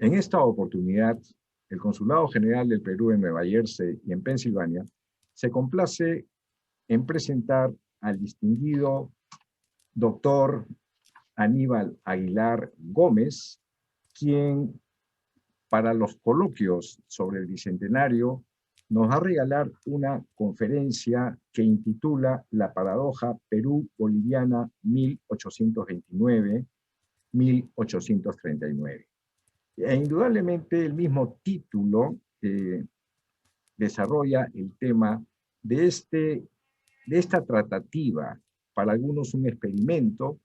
En esta oportunidad, el Consulado General del Perú en Nueva Jersey y en Pensilvania se complace en presentar al distinguido doctor Aníbal Aguilar Gómez, quien para los coloquios sobre el Bicentenario nos va a regalar una conferencia que intitula La paradoja Perú-Boliviana 1829-1839. E indudablemente el mismo título desarrolla el tema de esta tratativa, para algunos un experimento,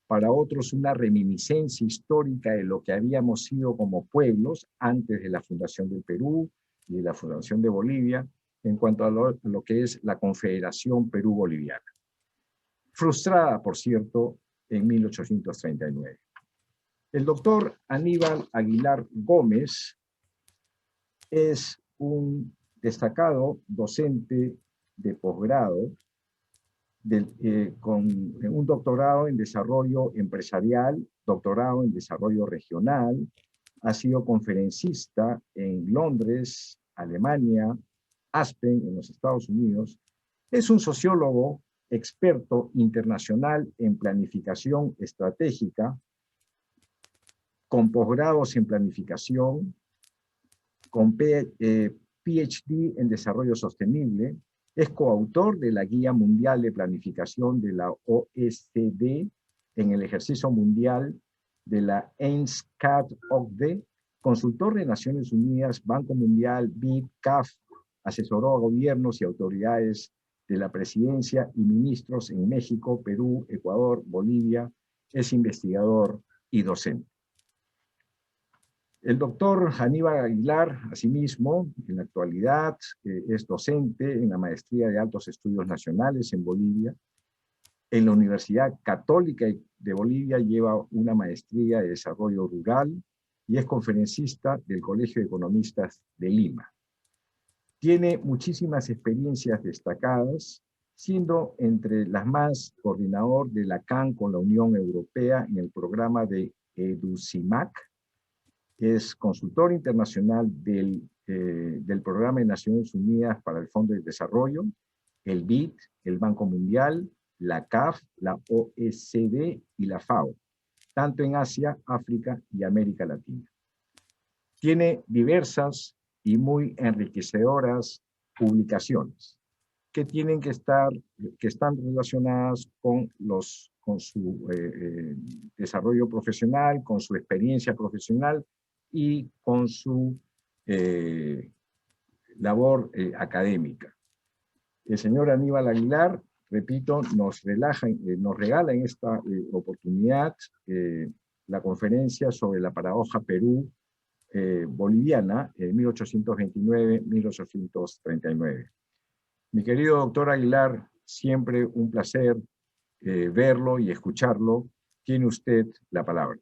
para otros una reminiscencia histórica de lo que habíamos sido como pueblos antes de la fundación del Perú y de la fundación de Bolivia, en cuanto a lo que es la Confederación Perú-Boliviana. Frustrada, por cierto, en 1839. El doctor Aníbal Aguilar Gómez es un destacado docente de posgrado con un doctorado en desarrollo empresarial, doctorado en desarrollo regional, ha sido conferencista en Londres, Alemania, Aspen, en los Estados Unidos. Es un sociólogo experto internacional en planificación estratégica, con posgrados en planificación, con PhD en desarrollo sostenible, es coautor de la Guía Mundial de Planificación de la OECD en el ejercicio mundial de la ENSCAD-OCDE, consultor de Naciones Unidas, Banco Mundial, BID, CAF, asesoró a gobiernos y autoridades de la presidencia y ministros en México, Perú, Ecuador, Bolivia, es investigador y docente. El doctor Aníbal Aguilar, asimismo, en la actualidad es docente en la Maestría de Altos Estudios Nacionales en Bolivia. En la Universidad Católica de Bolivia lleva una maestría de Desarrollo Rural y es conferencista del Colegio de Economistas de Lima. Tiene muchísimas experiencias destacadas, siendo entre las más coordinador de la CAN con la Unión Europea en el programa de EDUCIMAC. Es consultor internacional del Programa de Naciones Unidas para el Fondo de Desarrollo, el BID, el Banco Mundial, la CAF, la OECD y la FAO, tanto en Asia, África y América Latina. Tiene diversas y muy enriquecedoras publicaciones que están relacionadas con su desarrollo profesional, con su experiencia profesional y con su labor académica. El señor Aníbal Aguilar, repito, nos regala en esta oportunidad la conferencia sobre la paradoja Perú boliviana en 1829-1839. Mi querido doctor Aguilar, siempre un placer verlo y escucharlo. Tiene usted la palabra.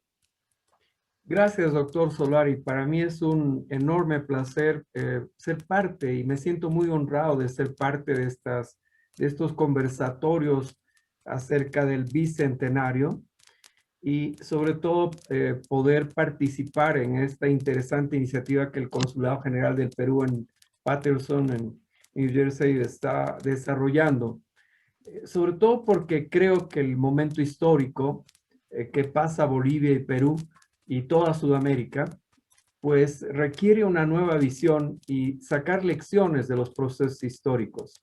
Gracias, doctor Solari. Para mí es un enorme placer ser parte y me siento muy honrado de ser parte de estos conversatorios acerca del Bicentenario y sobre todo poder participar en esta interesante iniciativa que el Consulado General del Perú en Paterson, en New Jersey, está desarrollando. Sobre todo porque creo que el momento histórico que pasa Bolivia y Perú y toda Sudamérica, pues requiere una nueva visión y sacar lecciones de los procesos históricos.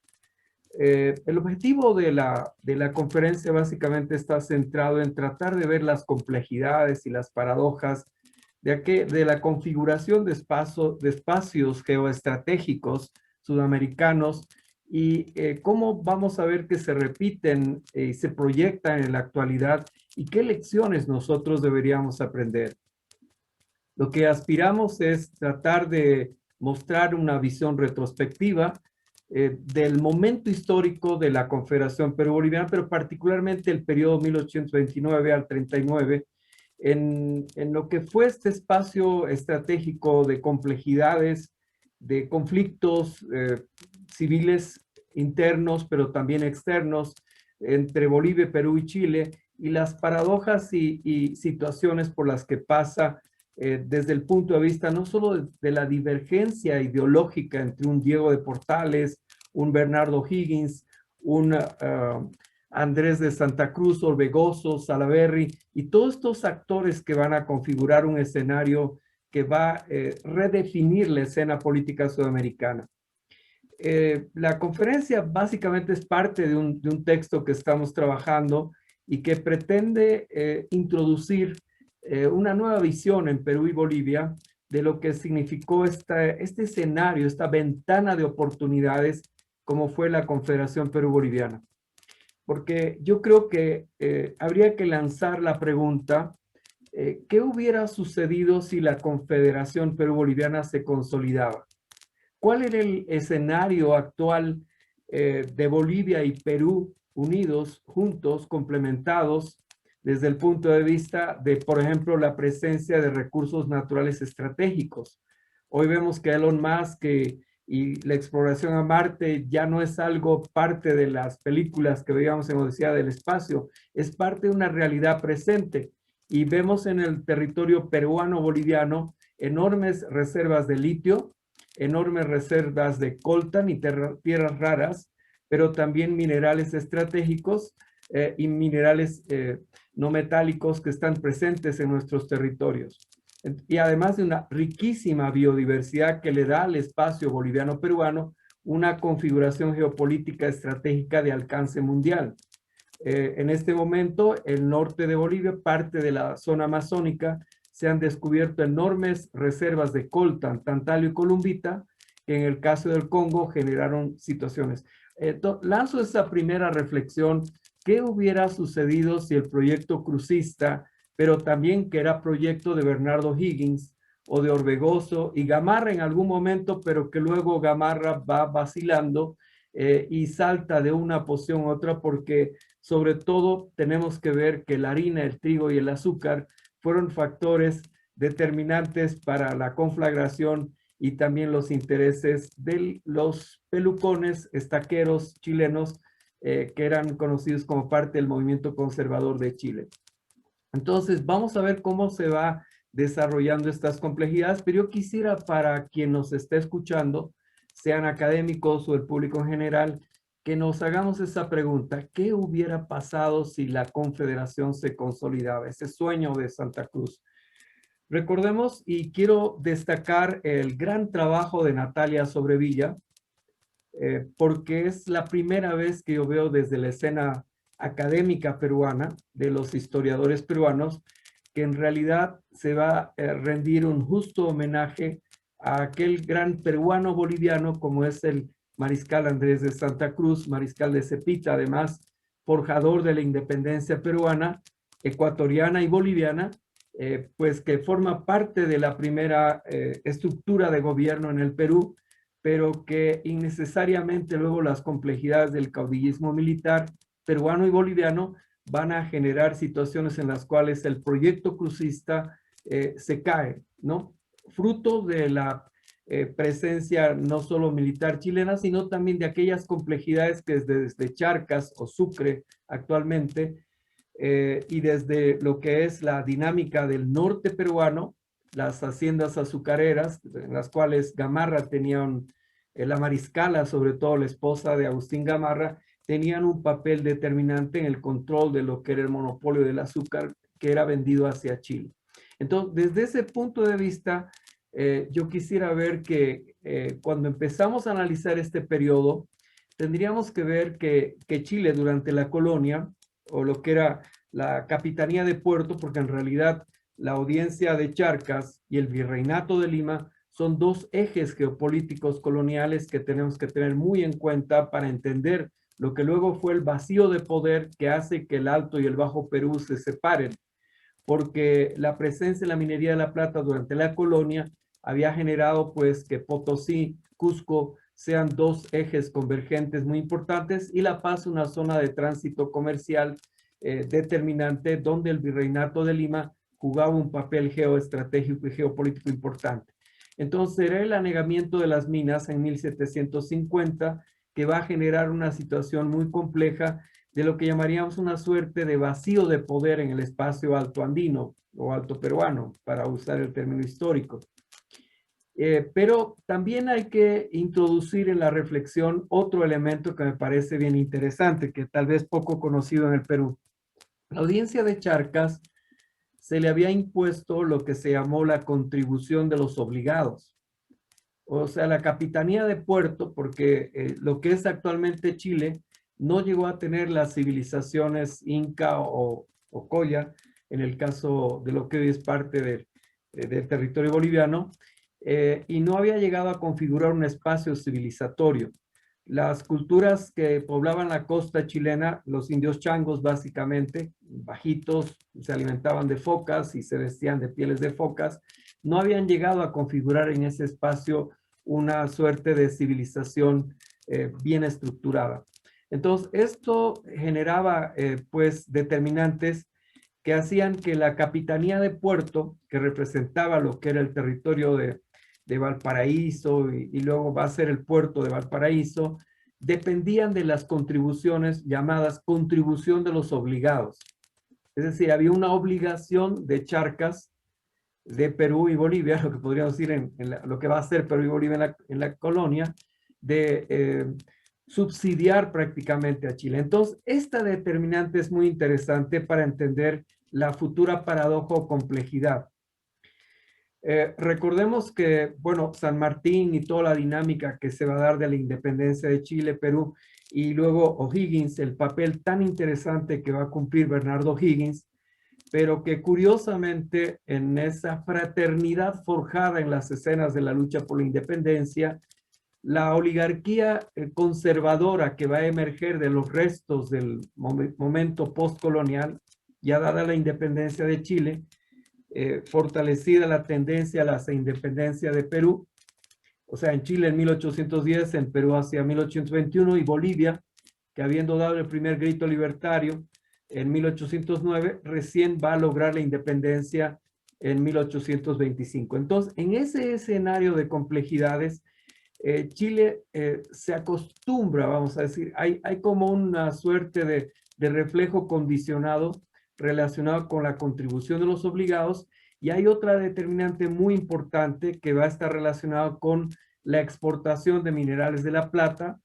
El objetivo de la conferencia básicamente está centrado en tratar de ver las complejidades y las paradojas de la configuración de espacios geoestratégicos sudamericanos y cómo vamos a ver que se repiten y se proyectan en la actualidad y qué lecciones nosotros deberíamos aprender. Lo que aspiramos es tratar de mostrar una visión retrospectiva del momento histórico de la Confederación Perú-Boliviana, pero particularmente el periodo 1829 al 39, en lo que fue este espacio estratégico de complejidades, de conflictos civiles internos, pero también externos, entre Bolivia, Perú y Chile, y las paradojas y situaciones por las que pasa desde el punto de vista no solo de la divergencia ideológica entre un Diego de Portales, un Bernardo Higgins, un Andrés de Santa Cruz, Orbegoso, Salaverry, y todos estos actores que van a configurar un escenario que va a redefinir la escena política sudamericana. La conferencia básicamente es parte de un texto que estamos trabajando y que pretende introducir una nueva visión en Perú y Bolivia de lo que significó este escenario, esta ventana de oportunidades como fue la Confederación Perú-Boliviana. Porque yo creo que habría que lanzar la pregunta, ¿qué hubiera sucedido si la Confederación Perú-Boliviana se consolidaba? ¿Cuál era el escenario actual de Bolivia y Perú unidos, juntos, complementados, desde el punto de vista de, por ejemplo, la presencia de recursos naturales estratégicos? Hoy vemos que Elon Musk y la exploración a Marte ya no es algo parte de las películas que veíamos en Odisea del Espacio, es parte de una realidad presente. Y vemos en el territorio peruano-boliviano enormes reservas de litio, enormes reservas de coltan y tierras raras, pero también minerales estratégicos y minerales no metálicos que están presentes en nuestros territorios. Y además de una riquísima biodiversidad que le da al espacio boliviano-peruano una configuración geopolítica estratégica de alcance mundial. En este momento, el norte de Bolivia, parte de la zona amazónica, se han descubierto enormes reservas de coltan, tantalio y columbita, que en el caso del Congo generaron situaciones. Lanzo esa primera reflexión. ¿Qué hubiera sucedido si el proyecto crucista, pero también que era proyecto de Bernardo Higgins o de Orbegoso y Gamarra en algún momento, pero que luego Gamarra va vacilando y salta de una posición a otra, porque sobre todo tenemos que ver que la harina, el trigo y el azúcar fueron factores determinantes para la conflagración y también los intereses de los pelucones estaqueros chilenos que eran conocidos como parte del movimiento conservador de Chile. Entonces, vamos a ver cómo se va desarrollando estas complejidades, pero yo quisiera, para quien nos está escuchando, sean académicos o el público en general, que nos hagamos esa pregunta: ¿qué hubiera pasado si la Confederación se consolidaba? Ese sueño de Santa Cruz. Recordemos, y quiero destacar el gran trabajo de Natalia Sobrevilla, porque es la primera vez que yo veo desde la escena académica peruana, de los historiadores peruanos, que en realidad se va a rendir un justo homenaje a aquel gran peruano boliviano como es el mariscal Andrés de Santa Cruz, mariscal de Cepita, además forjador de la independencia peruana, ecuatoriana y boliviana, pues que forma parte de la primera estructura de gobierno en el Perú, pero que innecesariamente luego las complejidades del caudillismo militar peruano y boliviano van a generar situaciones en las cuales el proyecto crucista se cae, ¿no? Fruto de la presencia no solo militar chilena, sino también de aquellas complejidades que desde Charcas o Sucre actualmente y desde lo que es la dinámica del norte peruano, las haciendas azucareras, en las cuales Gamarra tenía la mariscala, sobre todo la esposa de Agustín Gamarra, tenían un papel determinante en el control de lo que era el monopolio del azúcar que era vendido hacia Chile. Entonces, desde ese punto de vista, yo quisiera ver que cuando empezamos a analizar este periodo, tendríamos que ver que Chile durante la colonia, o lo que era la capitanía de Puerto, porque en realidad la audiencia de Charcas y el virreinato de Lima son dos ejes geopolíticos coloniales que tenemos que tener muy en cuenta para entender lo que luego fue el vacío de poder que hace que el Alto y el Bajo Perú se separen, porque la presencia de la minería de la plata durante la colonia había generado pues que Potosí, Cusco sean dos ejes convergentes muy importantes y La Paz una zona de tránsito comercial determinante donde el virreinato de Lima jugaba un papel geoestratégico y geopolítico importante. Entonces era el anegamiento de las minas en 1750 que va a generar una situación muy compleja de lo que llamaríamos una suerte de vacío de poder en el espacio altoandino, o Alto Peruano, para usar el término histórico. Pero también hay que introducir en la reflexión otro elemento que me parece bien interesante, que tal vez poco conocido en el Perú. La audiencia de Charcas se le había impuesto lo que se llamó la contribución de los obligados. O sea, la capitanía de puerto, porque lo que es actualmente Chile no llegó a tener las civilizaciones Inca o Coya, en el caso de lo que hoy es parte del territorio boliviano, y no había llegado a configurar un espacio civilizatorio. Las culturas que poblaban la costa chilena, los indios changos básicamente, bajitos, se alimentaban de focas y se vestían de pieles de focas, no habían llegado a configurar en ese espacio una suerte de civilización bien estructurada. Entonces, esto generaba pues determinantes que hacían que la capitanía de puerto, que representaba lo que era el territorio de Valparaíso y luego va a ser el puerto de Valparaíso, dependían de las contribuciones llamadas contribución de los obligados. Es decir, había una obligación de Charcas, de Perú y Bolivia, lo que podríamos decir lo que va a ser Perú y Bolivia en la colonia, de subsidiar prácticamente a Chile. Entonces, esta determinante es muy interesante para entender la futura paradoja o complejidad. Recordemos que, bueno, San Martín y toda la dinámica que se va a dar de la independencia de Chile, Perú, y luego O'Higgins, el papel tan interesante que va a cumplir Bernardo O'Higgins, pero que curiosamente en esa fraternidad forjada en las escenas de la lucha por la independencia, la oligarquía conservadora que va a emerger de los restos del momento postcolonial, ya dada la independencia de Chile, fortalecida la tendencia a la independencia de Perú, o sea, en Chile en 1810, en Perú hacia 1821 y Bolivia, que habiendo dado el primer grito libertario en 1809, recién va a lograr la independencia en 1825. Entonces, en ese escenario de complejidades, Chile se acostumbra, vamos a decir, hay como una suerte de reflejo condicionado relacionado con la contribución de los obligados, y hay otra determinante muy importante que va a estar relacionado con la exportación de minerales de La Plata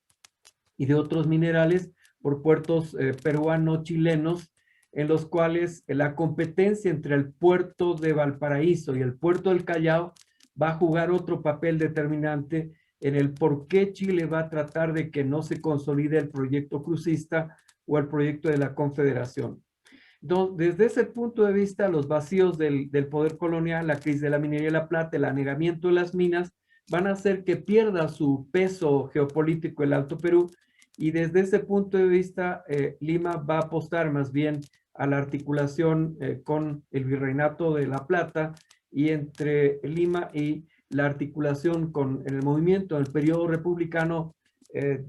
y de otros minerales por puertos peruano-chilenos, en los cuales la competencia entre el puerto de Valparaíso y el puerto del Callao va a jugar otro papel determinante en el por qué Chile va a tratar de que no se consolide el proyecto crucista o el proyecto de la Confederación. Entonces, desde ese punto de vista, los vacíos del poder colonial, la crisis de la minería de La Plata, el anegamiento de las minas, van a hacer que pierda su peso geopolítico el Alto Perú, y desde ese punto de vista, Lima va a apostar más bien a la articulación con el Virreinato de La Plata, y entre Lima y la articulación con el movimiento del periodo republicano,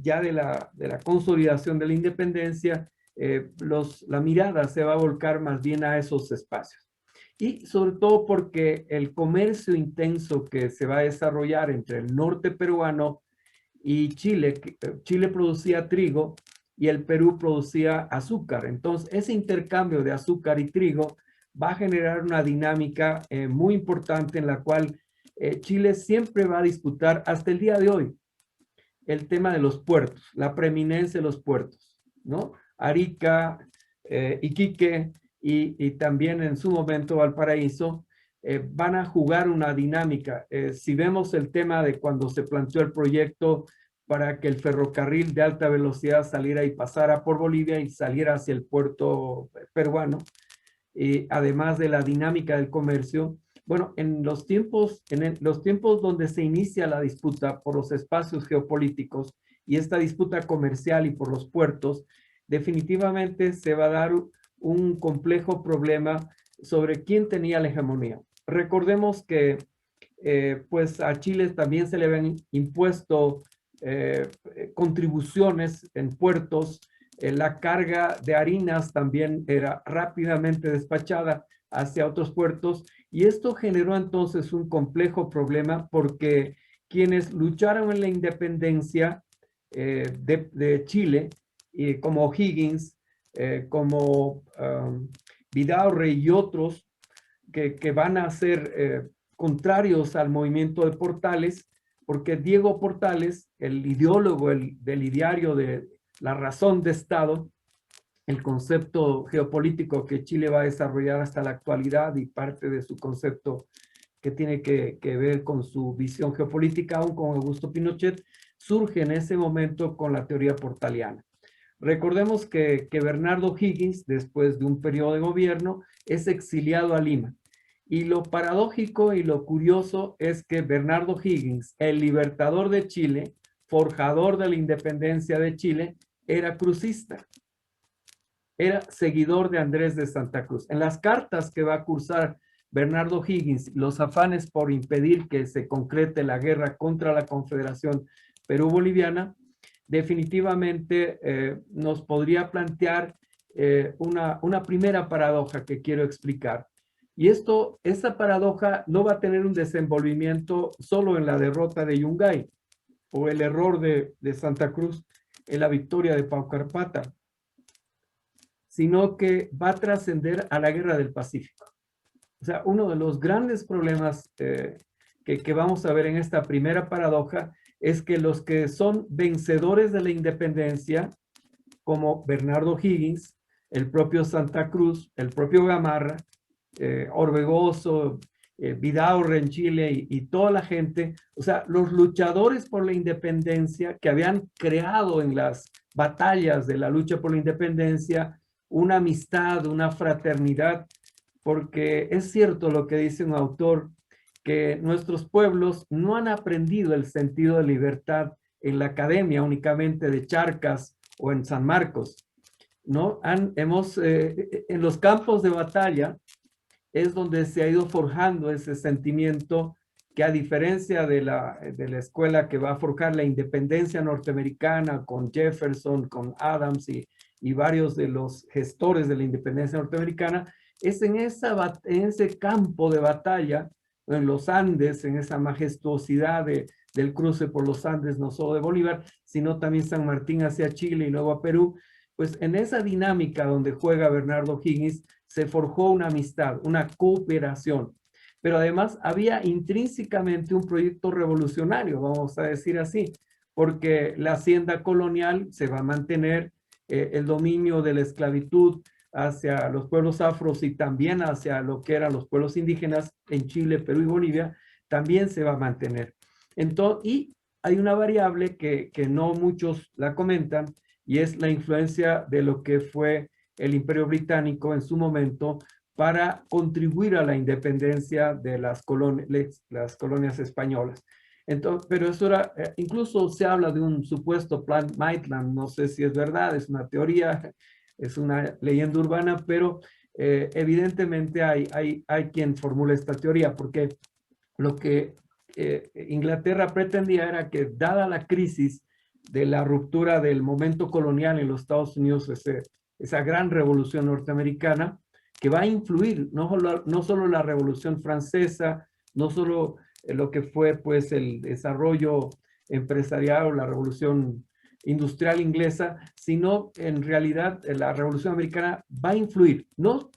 ya de la consolidación de la independencia, la mirada se va a volcar más bien a esos espacios. Y sobre todo porque el comercio intenso que se va a desarrollar entre el norte peruano y Chile, Chile producía trigo y el Perú producía azúcar. Entonces, ese intercambio de azúcar y trigo va a generar una dinámica muy importante en la cual Chile siempre va a disputar hasta el día de hoy el tema de los puertos, la preeminencia de los puertos, ¿no? Arica, Iquique y también en su momento Valparaíso van a jugar una dinámica. Si vemos el tema de cuando se planteó el proyecto para que el ferrocarril de alta velocidad saliera y pasara por Bolivia y saliera hacia el puerto peruano, además de la dinámica del comercio, bueno, en los tiempos donde se inicia la disputa por los espacios geopolíticos y esta disputa comercial y por los puertos, definitivamente se va a dar un complejo problema sobre quién tenía la hegemonía. Recordemos que pues a Chile también se le habían impuesto contribuciones en puertos, la carga de harinas también era rápidamente despachada hacia otros puertos, y esto generó entonces un complejo problema porque quienes lucharon en la independencia de Chile, como O'Higgins, como Vidaurre y otros, que van a ser contrarios al movimiento de Portales, porque Diego Portales, el ideólogo del ideario de la razón de Estado, el concepto geopolítico que Chile va a desarrollar hasta la actualidad y parte de su concepto que tiene que ver con su visión geopolítica, aún con Augusto Pinochet, surge en ese momento con la teoría portaliana. Recordemos que Bernardo Higgins, después de un periodo de gobierno, es exiliado a Lima. Y lo paradójico y lo curioso es que Bernardo Higgins, el libertador de Chile, forjador de la independencia de Chile, era crucista. Era seguidor de Andrés de Santa Cruz. En las cartas que va a cursar Bernardo Higgins, los afanes por impedir que se concrete la guerra contra la Confederación Perú-Boliviana, definitivamente nos podría plantear una primera paradoja que quiero explicar. Y esa paradoja no va a tener un desenvolvimiento solo en la derrota de Yungay o el error de Santa Cruz en la victoria de Paucarpata, sino que va a trascender a la Guerra del Pacífico. O sea, uno de los grandes problemas que vamos a ver en esta primera paradoja es que los que son vencedores de la independencia, como Bernardo Higgins, el propio Santa Cruz, el propio Gamarra, Orbegoso, Vidaurre en Chile y toda la gente, o sea, los luchadores por la independencia que habían creado en las batallas de la lucha por la independencia una amistad, una fraternidad, porque es cierto lo que dice un autor, que nuestros pueblos no han aprendido el sentido de libertad en la academia únicamente de Charcas o en San Marcos, ¿no? En los campos de batalla es donde se ha ido forjando ese sentimiento que, a diferencia de la escuela que va a forjar la independencia norteamericana con Jefferson, con Adams y varios de los gestores de la independencia norteamericana, es en ese campo de batalla, en los Andes, en esa majestuosidad del cruce por los Andes, no solo de Bolívar, sino también San Martín hacia Chile y luego a Perú, pues en esa dinámica donde juega Bernardo Higgins, se forjó una amistad, una cooperación. Pero además había intrínsecamente un proyecto revolucionario, vamos a decir así, porque la hacienda colonial se va a mantener, el dominio de la esclavitud hacia los pueblos afros y también hacia lo que eran los pueblos indígenas en Chile, Perú y Bolivia, también se va a mantener. Entonces, y hay una variable que no muchos la comentan, y es la influencia de lo que fue el Imperio Británico en su momento para contribuir a la independencia de las colonias españolas. Entonces, pero eso era, incluso se habla de un supuesto plan Maitland, no sé si es verdad, es una teoría, es una leyenda urbana, pero evidentemente hay quien formula esta teoría, porque lo que Inglaterra pretendía era que, dada la crisis de la ruptura del momento colonial en los Estados Unidos, esa gran revolución norteamericana, que va a influir no solo la Revolución Francesa, no solo lo que fue pues el desarrollo empresarial o la Revolución Industrial inglesa, sino en realidad la Revolución Americana va a influir, no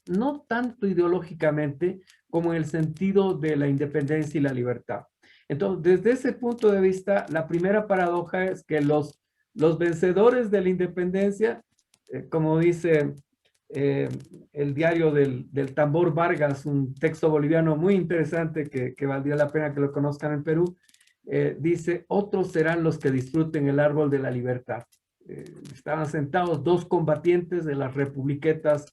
tanto ideológicamente como en el sentido de la independencia y la libertad. Entonces, desde ese punto de vista, la primera paradoja es que los vencedores de la independencia, como dice el diario del Tambor Vargas, un texto boliviano muy interesante que valdría la pena que lo conozcan en Perú, dice: otros serán los que disfruten el árbol de la libertad. Estaban sentados dos combatientes de las republiquetas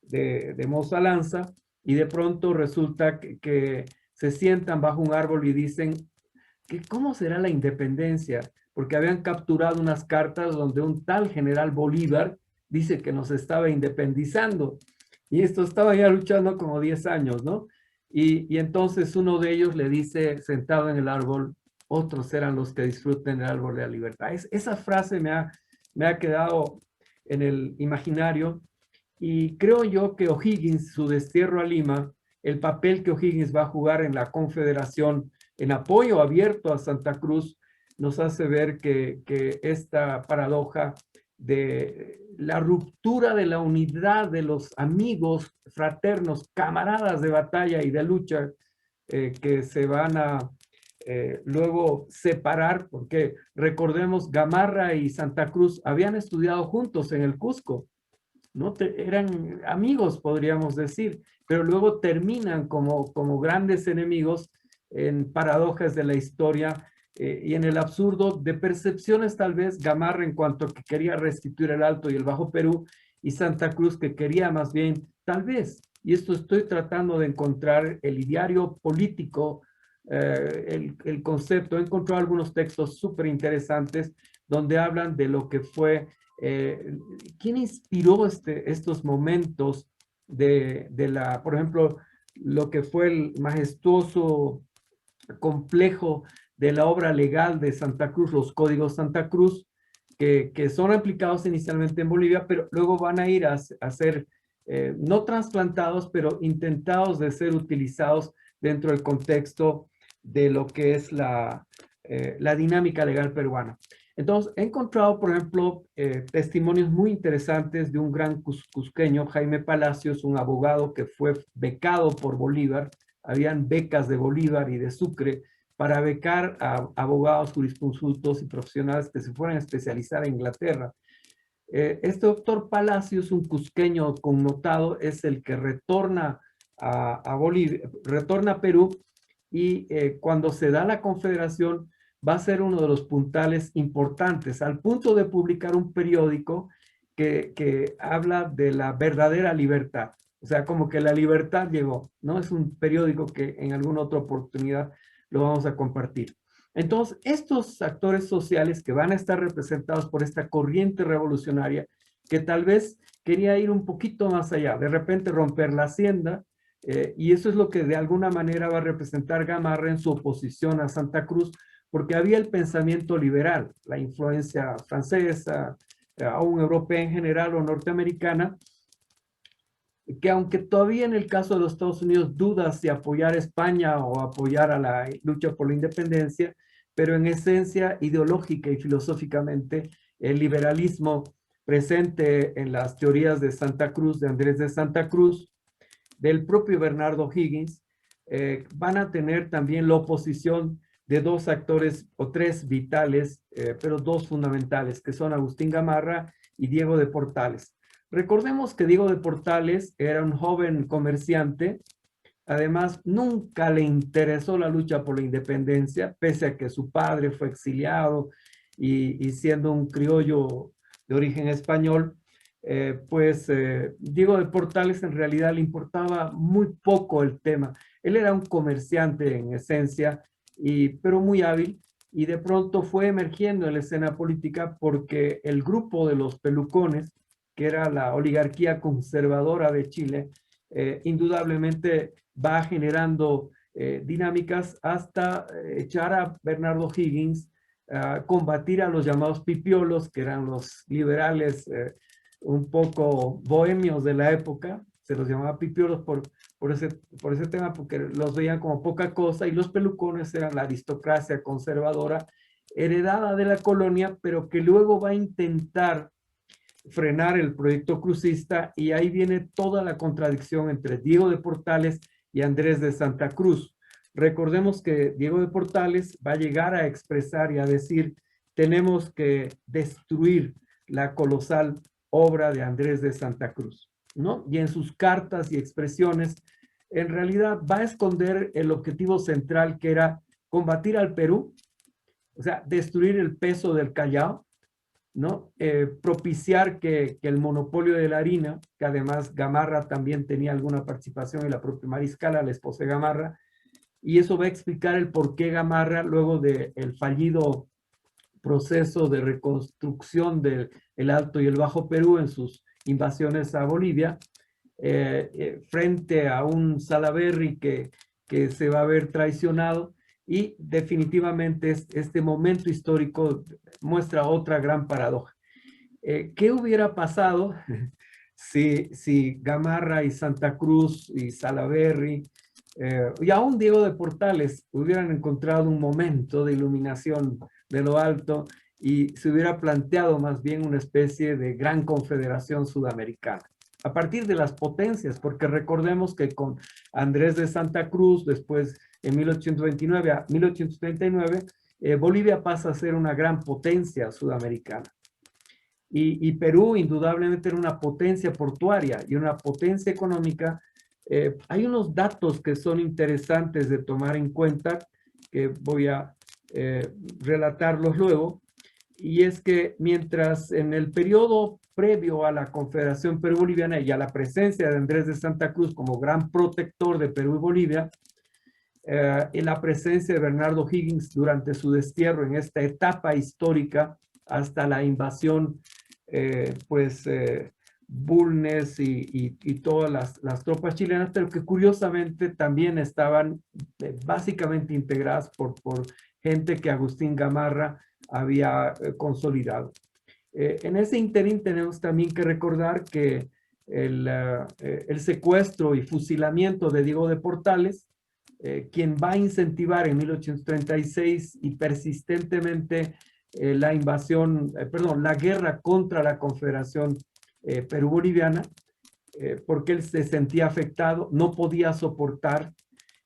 de Moza Lanza, y de pronto resulta que se sientan bajo un árbol y dicen que cómo será la independencia, porque habían capturado unas cartas donde un tal general Bolívar dice que nos estaba independizando, y esto estaba ya luchando como 10 años, ¿no? Y entonces uno de ellos le dice, sentado en el árbol: otros eran los que disfruten el árbol de la libertad. Esa frase me ha quedado en el imaginario, y creo yo que O'Higgins, su destierro a Lima, el papel que O'Higgins va a jugar en la Confederación, en apoyo abierto a Santa Cruz, nos hace ver que esta paradoja de la ruptura de la unidad de los amigos fraternos, camaradas de batalla y de lucha, que se van a luego separar, porque recordemos, Gamarra y Santa Cruz habían estudiado juntos en el Cusco, ¿no? Eran amigos, podríamos decir, pero luego terminan como grandes enemigos en paradojas de la historia y en el absurdo de percepciones. Tal vez Gamarra en cuanto a que quería restituir el Alto y el Bajo Perú, y Santa Cruz que quería más bien, tal vez, y esto estoy tratando de encontrar el ideario político, el concepto. He encontrado algunos textos súper interesantes donde hablan de lo que fue, quién inspiró estos momentos por ejemplo, lo que fue el majestuoso complejo de la obra legal de Santa Cruz, los códigos Santa Cruz, que son aplicados inicialmente en Bolivia, pero luego van a ir a ser no trasplantados, pero intentados de ser utilizados dentro del contexto de lo que es la dinámica legal peruana. Entonces, he encontrado, por ejemplo, testimonios muy interesantes de un gran cusqueño, Jaime Palacios, un abogado que fue becado por Bolívar. Habían becas de Bolívar y de Sucre para becar a abogados, jurisconsultos y profesionales que se fueran a especializar en Inglaterra. Este doctor Palacios, un cusqueño connotado, es el que retorna a Bolivia, retorna a Perú, y cuando se da la confederación va a ser uno de los puntales importantes, al punto de publicar un periódico que habla de la verdadera libertad. O sea, como que la libertad llegó, ¿no? Es un periódico que en alguna otra oportunidad lo vamos a compartir. Entonces, estos actores sociales que van a estar representados por esta corriente revolucionaria, que tal vez quería ir un poquito más allá, de repente romper la hacienda, y eso es lo que de alguna manera va a representar Gamarra en su oposición a Santa Cruz, porque había el pensamiento liberal, la influencia francesa, aún europea en general o norteamericana, que aunque todavía en el caso de los Estados Unidos duda si apoyar a España o apoyar a la lucha por la independencia, pero en esencia ideológica y filosóficamente el liberalismo presente en las teorías de Santa Cruz, de Andrés de Santa Cruz, del propio Bernardo Higgins, van a tener también la oposición de dos actores o tres vitales, pero dos fundamentales, que son Agustín Gamarra y Diego de Portales. Recordemos que Diego de Portales era un joven comerciante. Además, nunca le interesó la lucha por la independencia, pese a que su padre fue exiliado y siendo un criollo de origen español, Diego de Portales en realidad le importaba muy poco el tema. Él era un comerciante en esencia, pero muy hábil, y de pronto fue emergiendo en la escena política porque el grupo de los pelucones, que era la oligarquía conservadora de Chile, indudablemente va generando dinámicas hasta echar a Bernardo Higgins, combatir a los llamados pipiolos, que eran los liberales un poco bohemios de la época. Se los llamaba pipiolos por ese tema, porque los veían como poca cosa, y los pelucones eran la aristocracia conservadora heredada de la colonia, pero que luego va a intentar frenar el proyecto crucista, y ahí viene toda la contradicción entre Diego de Portales y Andrés de Santa Cruz. Recordemos que Diego de Portales va a llegar a expresar y a decir: tenemos que destruir la colosal obra de Andrés de Santa Cruz, ¿no? Y en sus cartas y expresiones, en realidad va a esconder el objetivo central, que era combatir al Perú, o sea, destruir el peso del Callao, ¿no? Propiciar que el monopolio de la harina, que además Gamarra también tenía alguna participación, y la propia Mariscala, la esposa de Gamarra, y eso va a explicar el por qué Gamarra, luego del fallido proceso de reconstrucción del Alto y el Bajo Perú en sus invasiones a Bolivia, frente a un Salaverry que se va a ver traicionado, y definitivamente este momento histórico muestra otra gran paradoja. ¿Qué hubiera pasado si Gamarra y Santa Cruz y Salaverry y aún Diego de Portales hubieran encontrado un momento de iluminación de lo alto y se hubiera planteado más bien una especie de gran confederación sudamericana, a partir de las potencias, porque recordemos que con Andrés de Santa Cruz, después en 1829 a 1839, Bolivia pasa a ser una gran potencia sudamericana. Y Perú indudablemente era una potencia portuaria y una potencia económica. Hay unos datos que son interesantes de tomar en cuenta, que voy a relatarlos luego, y es que mientras en el periodo previo a la Confederación Perú-Boliviana y a la presencia de Andrés de Santa Cruz como gran protector de Perú y Bolivia, y la presencia de Bernardo Higgins durante su destierro en esta etapa histórica hasta la invasión, Bulnes y todas las tropas chilenas, pero que curiosamente también estaban básicamente integradas por gente que Agustín Gamarra había consolidado. En ese interín tenemos también que recordar que el secuestro y fusilamiento de Diego de Portales, quien va a incentivar en 1836 y persistentemente la invasión, la guerra contra la Confederación Perú-Boliviana, porque él se sentía afectado, no podía soportar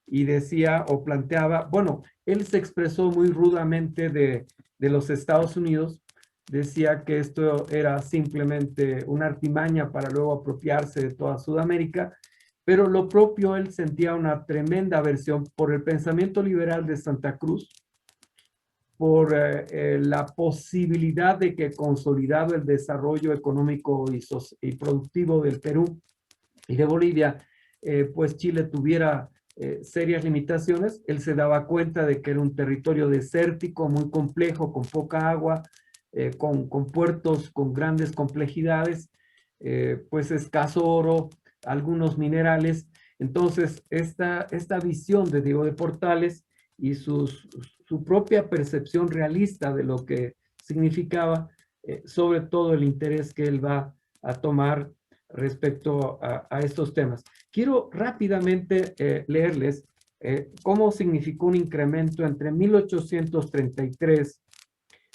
y decía o planteaba, bueno, él se expresó muy rudamente de los Estados Unidos, decía que esto era simplemente una artimaña para luego apropiarse de toda Sudamérica, pero lo propio él sentía una tremenda aversión por el pensamiento liberal de Santa Cruz, por la posibilidad de que consolidado el desarrollo económico y productivo del Perú y de Bolivia, pues Chile tuviera serias limitaciones. Él se daba cuenta de que era un territorio desértico, muy complejo, con poca agua, con puertos con grandes complejidades, pues escaso oro, algunos minerales. Entonces, esta visión de Diego de Portales y su propia percepción realista de lo que significaba, sobre todo el interés que él va a tomar respecto a estos temas. Quiero rápidamente leerles cómo significó un incremento entre 1833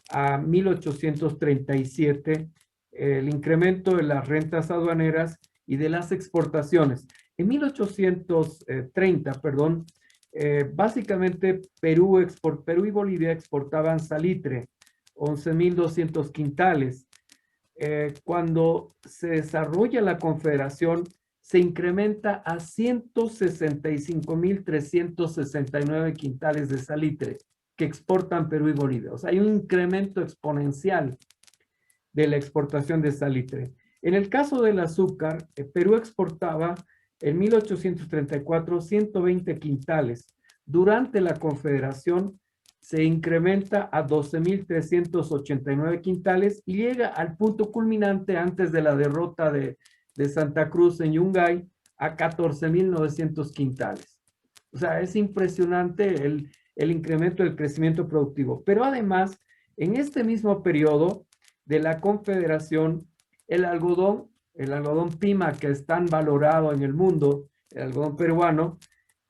a 1837, el incremento de las rentas aduaneras y de las exportaciones. En 1830, perdón, básicamente Perú y Bolivia exportaban salitre, 11.200 quintales. Cuando se desarrolla la Confederación, se incrementa a 165.369 quintales de salitre que exportan Perú y Bolivia. O sea, hay un incremento exponencial de la exportación de salitre. En el caso del azúcar, Perú exportaba en 1834 120 quintales. Durante la Confederación se incrementa a 12.389 quintales y llega al punto culminante antes de la derrota de Santa Cruz en Yungay a 14.900 quintales. O sea, es impresionante el incremento del crecimiento productivo. Pero además, en este mismo periodo de la Confederación, el algodón pima, que es tan valorado en el mundo, el algodón peruano,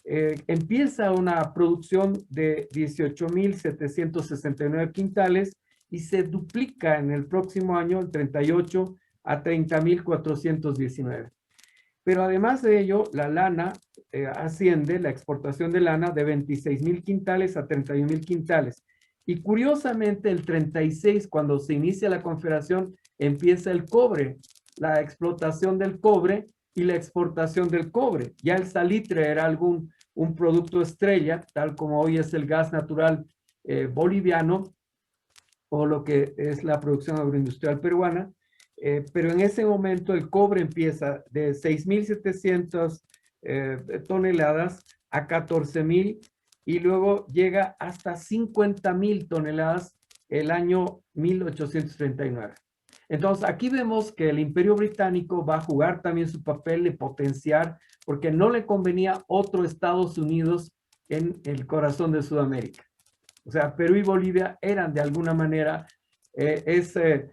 empieza una producción de 18.769 quintales y se duplica en el próximo año, el 38, a 30.419. Pero además de ello, la lana asciende, la exportación de lana, de 26.000 quintales a 31.000 quintales. Y curiosamente, el 36, cuando se inicia la Confederación, empieza el cobre, la explotación del cobre y la exportación del cobre. Ya el salitre era un producto estrella, tal como hoy es el gas natural boliviano o lo que es la producción agroindustrial peruana. Pero en ese momento el cobre empieza de 6.700 toneladas a 14.000 y luego llega hasta 50.000 toneladas el año 1839. Entonces, aquí vemos que el Imperio Británico va a jugar también su papel de potenciar, porque no le convenía otro Estados Unidos en el corazón de Sudamérica. O sea, Perú y Bolivia eran de alguna manera ese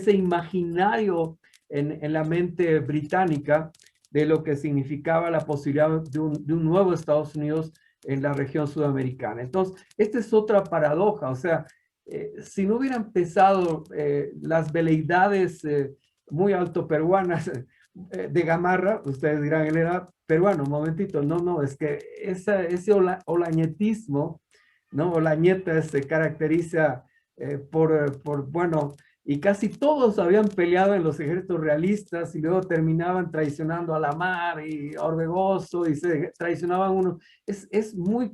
imaginario en la mente británica de lo que significaba la posibilidad de un nuevo Estados Unidos en la región sudamericana. Entonces, esta es otra paradoja, o sea, si no hubieran empezado las veleidades muy alto peruanas de Gamarra, ustedes dirán, él era peruano, un momentito, no, es que ese olañetismo, ¿no? Olañeta se caracteriza bueno, y casi todos habían peleado en los ejércitos realistas y luego terminaban traicionando a la mar y a Orbegoso y se traicionaban uno. Es muy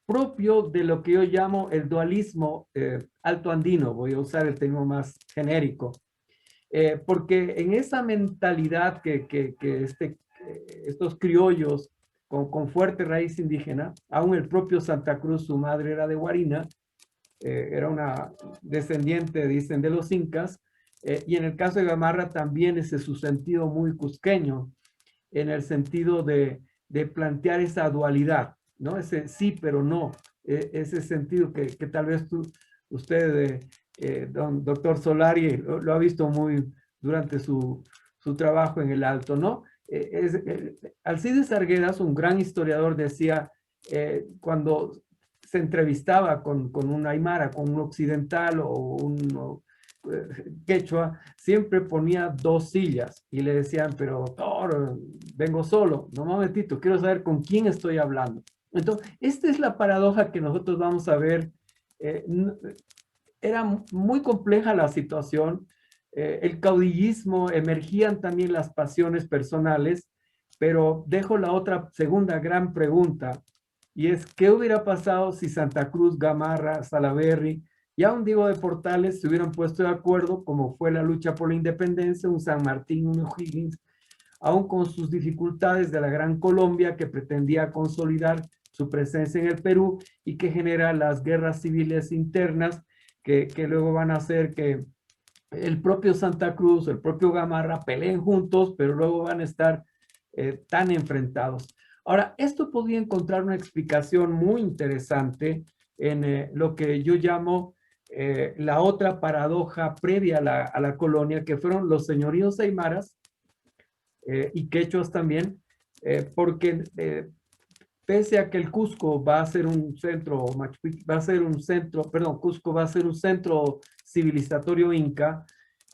propio de lo que yo llamo el dualismo alto andino, voy a usar el término más genérico, porque en esa mentalidad que estos criollos con fuerte raíz indígena, aún el propio Santa Cruz, su madre era de Guarina, era una descendiente, dicen, de los incas, y en el caso de Gamarra también ese es su sentido muy cusqueño, en el sentido de plantear esa dualidad, ¿no? Ese sí, pero no, ese sentido que tal vez usted, doctor Solari, lo ha visto muy durante su trabajo en el Alto, ¿no? Alcides Arguedas, un gran historiador, decía, cuando se entrevistaba con un aymara, con un occidental o un quechua, siempre ponía dos sillas y le decían, pero doctor, vengo solo, no, momentito, quiero saber con quién estoy hablando. Entonces, esta es la paradoja que nosotros vamos a ver. Era muy compleja la situación, el caudillismo, emergían también las pasiones personales, pero dejo la otra segunda gran pregunta, y es, ¿qué hubiera pasado si Santa Cruz, Gamarra, Salaverry, y aún digo de Portales, se hubieran puesto de acuerdo, como fue la lucha por la independencia, un San Martín, un O'Higgins, aún con sus dificultades de la Gran Colombia que pretendía consolidar su presencia en el Perú y que genera las guerras civiles internas que luego van a hacer que el propio Santa Cruz, el propio Gamarra peleen juntos, pero luego van a estar tan enfrentados. Ahora, esto podría encontrar una explicación muy interesante en lo que yo llamo la otra paradoja previa a la colonia, que fueron los señoríos aymaras y quechuas también, porque pese a que el Cusco va a ser un centro, va a ser un centro, perdón, Cusco va a ser un centro civilizatorio inca,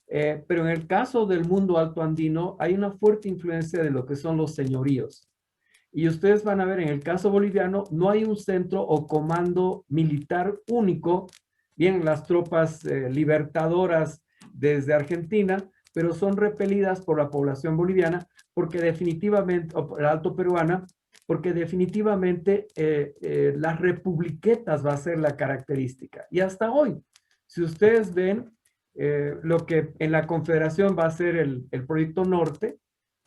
pero en el caso del mundo alto andino hay una fuerte influencia de lo que son los señoríos. Y ustedes van a ver, en el caso boliviano, no hay un centro o comando militar único, bien las tropas libertadoras desde Argentina, pero son repelidas por la población boliviana, porque definitivamente, o por la alto peruana, porque definitivamente las republiquetas va a ser la característica. Y hasta hoy, si ustedes ven lo que en la Confederación va a ser el Proyecto Norte,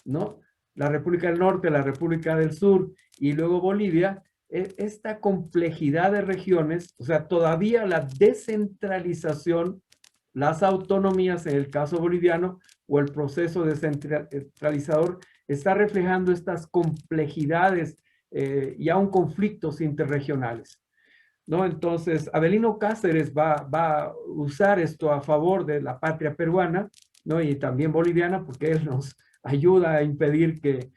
¿no? La República del Norte, la República del Sur y luego Bolivia, esta complejidad de regiones, o sea, todavía la descentralización, las autonomías en el caso boliviano o el proceso descentralizador está reflejando estas complejidades y aún conflictos interregionales, ¿no? Entonces, Avelino Cáceres va a usar esto a favor de la patria peruana, ¿no? Y también boliviana, porque él nos ayuda a impedir que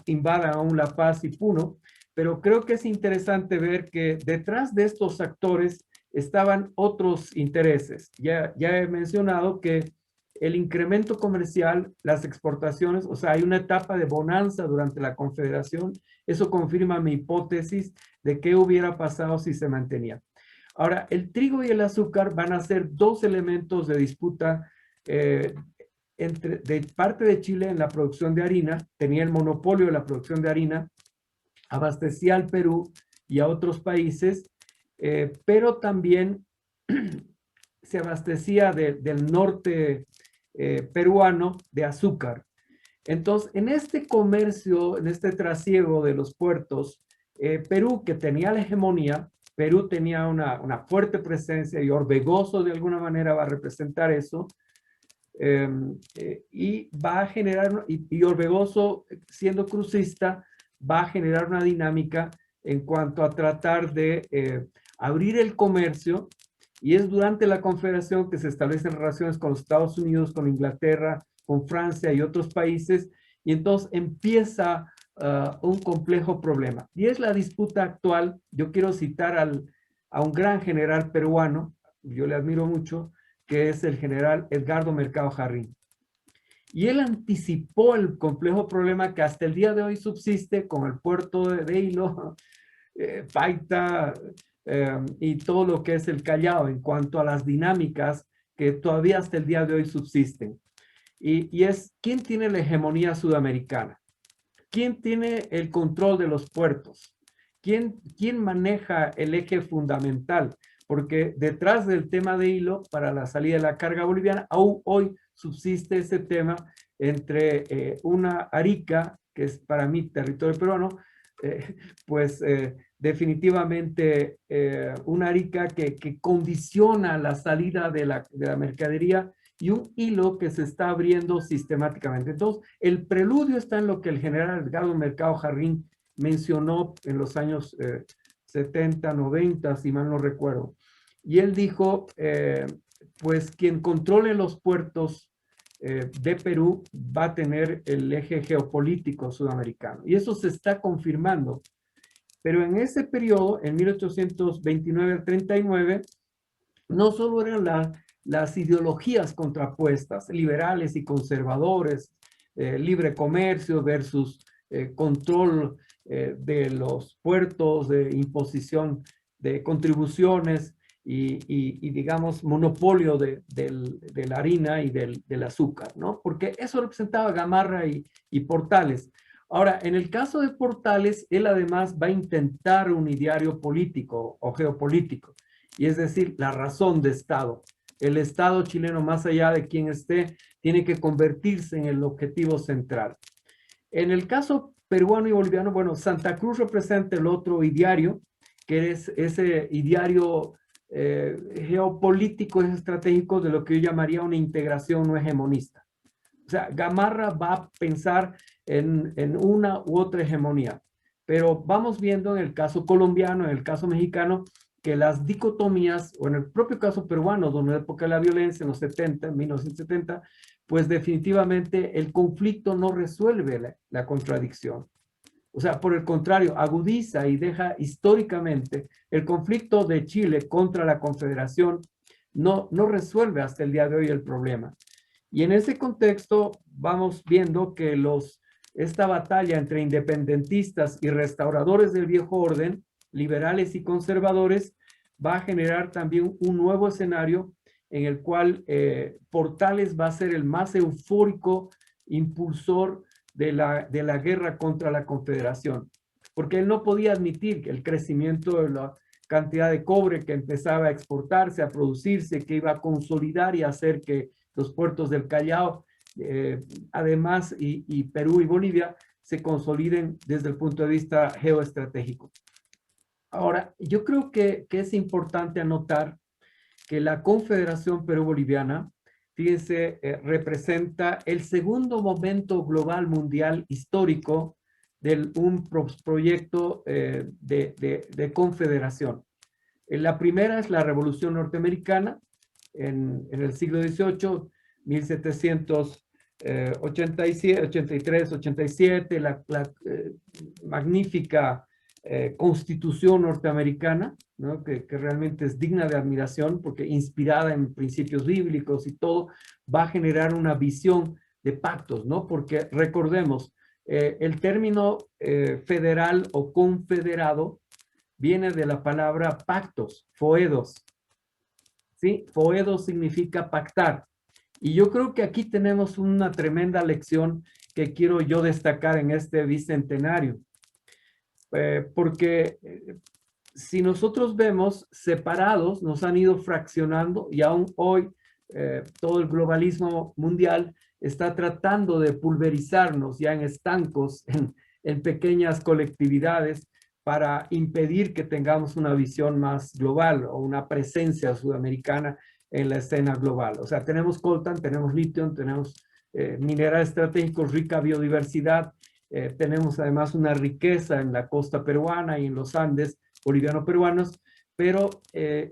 invadan aún La Paz y Puno, pero creo que es interesante ver que detrás de estos actores estaban otros intereses. Ya he mencionado que el incremento comercial, las exportaciones, o sea, hay una etapa de bonanza durante la Confederación. Eso confirma mi hipótesis de qué hubiera pasado si se mantenía. Ahora, el trigo y el azúcar van a ser dos elementos de disputa de parte de Chile en la producción de harina. Tenía el monopolio de la producción de harina, abastecía al Perú y a otros países, pero también se abastecía del norte peruano de azúcar. Entonces, en este comercio, en este trasiego de los puertos, Perú, que tenía la hegemonía, Perú tenía una fuerte presencia y Orbegoso de alguna manera va a representar eso, y va a generar, y Orbegoso siendo crucista, va a generar una dinámica en cuanto a tratar de abrir el comercio, y es durante la Confederación que se establecen relaciones con los Estados Unidos, con Inglaterra, con Francia y otros países, y entonces empieza un complejo problema. Y es la disputa actual. Yo quiero citar a un gran general peruano, yo le admiro mucho, que es el general Edgardo Mercado Jarrín. Y él anticipó el complejo problema que hasta el día de hoy subsiste con el puerto de Hilo, Paita y todo lo que es el Callao en cuanto a las dinámicas que todavía hasta el día de hoy subsisten. Y es, ¿quién tiene la hegemonía sudamericana? ¿Quién tiene el control de los puertos? ¿Quién maneja el eje fundamental? Porque detrás del tema de Hilo, para la salida de la carga boliviana, aún hoy subsiste ese tema entre una Arica, que es para mí territorio peruano, pues definitivamente una Arica que condiciona la salida de la mercadería y un hilo que se está abriendo sistemáticamente. Entonces, el preludio está en lo que el general Edgardo Mercado Jarrín mencionó en los años 70, 90, si mal no recuerdo. Y él dijo, pues quien controle los puertos de Perú va a tener el eje geopolítico sudamericano. Y eso se está confirmando. Pero en ese periodo, en 1829 al 39, no solo eran las ideologías contrapuestas, liberales y conservadores, libre comercio versus control de los puertos, de imposición de contribuciones y digamos, monopolio de la harina y del azúcar, ¿no? Porque eso representaba Gamarra y Portales. Ahora, en el caso de Portales, él además va a intentar un ideario político o geopolítico, y es decir, la razón de Estado. El Estado chileno, más allá de quien esté, tiene que convertirse en el objetivo central. En el caso peruano y boliviano, bueno, Santa Cruz representa el otro ideario, que es ese ideario geopolítico y estratégico de lo que yo llamaría una integración no hegemonista. O sea, Gamarra va a pensar en una u otra hegemonía, pero vamos viendo en el caso colombiano, en el caso mexicano, que las dicotomías, o en el propio caso peruano, donde en la época de la violencia, en los 70, en 1970, pues definitivamente el conflicto no resuelve la contradicción. O sea, por el contrario, agudiza y deja históricamente el conflicto de Chile contra la Confederación, no resuelve hasta el día de hoy el problema. Y en ese contexto vamos viendo que esta batalla entre independentistas y restauradores del viejo orden, liberales y conservadores, va a generar también un nuevo escenario en el cual Portales va a ser el más eufórico impulsor de la guerra contra la Confederación, porque él no podía admitir que el crecimiento de la cantidad de cobre que empezaba a exportarse, a producirse, que iba a consolidar y hacer que los puertos del Callao, además, y Perú y Bolivia se consoliden desde el punto de vista geoestratégico. Ahora, yo creo que es importante anotar que la Confederación Perú-Boliviana, fíjense, representa el segundo momento global mundial histórico de un proyecto de confederación. La primera es la Revolución Norteamericana en el siglo XVIII, 1787, 83, 87, la magnífica Constitución norteamericana, ¿no? que realmente es digna de admiración porque inspirada en principios bíblicos y todo, va a generar una visión de pactos, ¿no? Porque recordemos, el término federal o confederado viene de la palabra pactos, foedos, ¿sí? Foedos significa pactar. Y yo creo que aquí tenemos una tremenda lección que quiero yo destacar en este bicentenario. Porque si nosotros vemos separados, nos han ido fraccionando y aún hoy todo el globalismo mundial está tratando de pulverizarnos ya en estancos, en pequeñas colectividades para impedir que tengamos una visión más global o una presencia sudamericana en la escena global. O sea, tenemos coltan, tenemos litio, tenemos minerales estratégicos, rica biodiversidad, tenemos además una riqueza en la costa peruana y en los Andes boliviano-peruanos, pero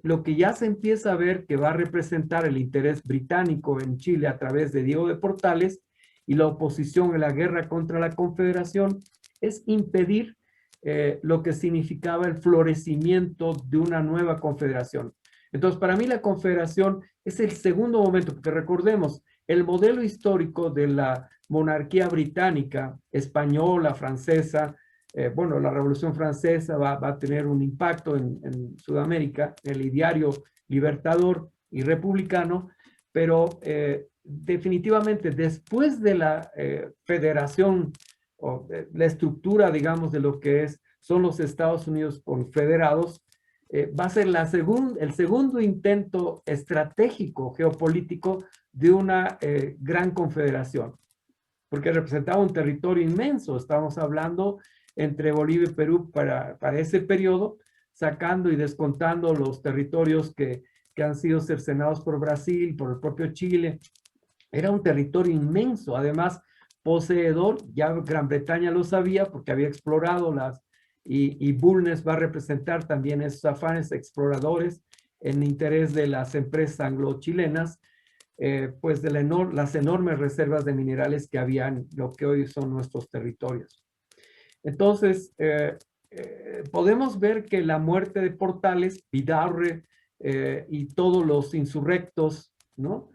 lo que ya se empieza a ver que va a representar el interés británico en Chile a través de Diego de Portales y la oposición en la guerra contra la Confederación es impedir lo que significaba el florecimiento de una nueva confederación. Entonces, para mí la confederación es el segundo momento, porque recordemos, el modelo histórico de la monarquía británica, española, francesa, bueno, la Revolución Francesa va a tener un impacto en Sudamérica, el ideario libertador y republicano, pero definitivamente después de la federación o la estructura, digamos, de lo que son los Estados Unidos confederados, va a ser el segundo intento estratégico geopolítico de una gran confederación, porque representaba un territorio inmenso. Estamos hablando entre Bolivia y Perú para ese periodo, sacando y descontando los territorios que han sido cercenados por Brasil, por el propio Chile. Era un territorio inmenso, además poseedor, ya Gran Bretaña lo sabía porque había explorado y Bulnes va a representar también esos afanes exploradores en interés de las empresas anglo-chilenas, pues de las enormes reservas de minerales que había en lo que hoy son nuestros territorios. Entonces, podemos ver que la muerte de Portales, Vidaurre y todos los insurrectos, ¿no?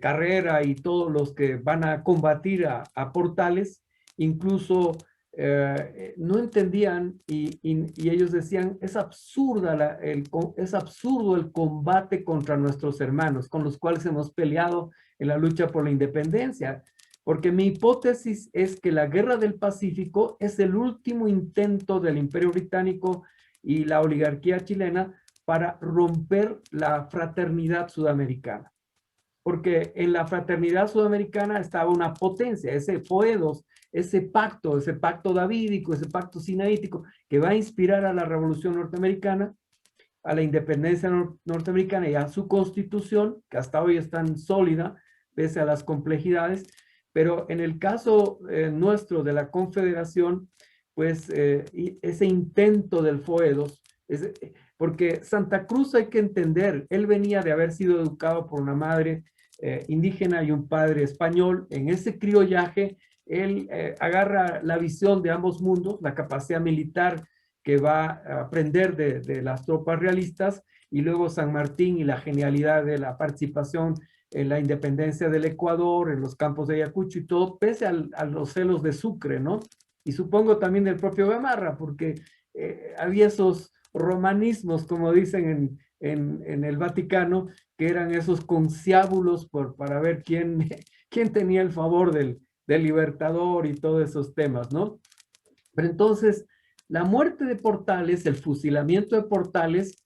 Carrera y todos los que van a combatir a Portales, incluso no entendían y ellos decían, es absurdo el combate contra nuestros hermanos con los cuales hemos peleado en la lucha por la independencia, porque mi hipótesis es que la Guerra del Pacífico es el último intento del Imperio Británico y la oligarquía chilena para romper la fraternidad sudamericana. Porque en la fraternidad sudamericana estaba una potencia, ese Foedos, ese pacto davídico, ese pacto sinaítico, que va a inspirar a la Revolución Norteamericana, a la independencia norteamericana y a su constitución, que hasta hoy es tan sólida, pese a las complejidades. Pero en el caso nuestro de la Confederación, pues ese intento del Foedos, porque Santa Cruz hay que entender, él venía de haber sido educado por una madre indígena y un padre español. En ese criollaje, él agarra la visión de ambos mundos, la capacidad militar que va a aprender de las tropas realistas, y luego San Martín y la genialidad de la participación en la independencia del Ecuador, en los campos de Ayacucho y todo, pese a los celos de Sucre, ¿no? Y supongo también del propio Gamarra, porque había esos romanismos, como dicen en el Vaticano, que eran esos conciábulos para ver quién tenía el favor del libertador y todos esos temas, ¿no? Pero entonces, la muerte de Portales, el fusilamiento de Portales,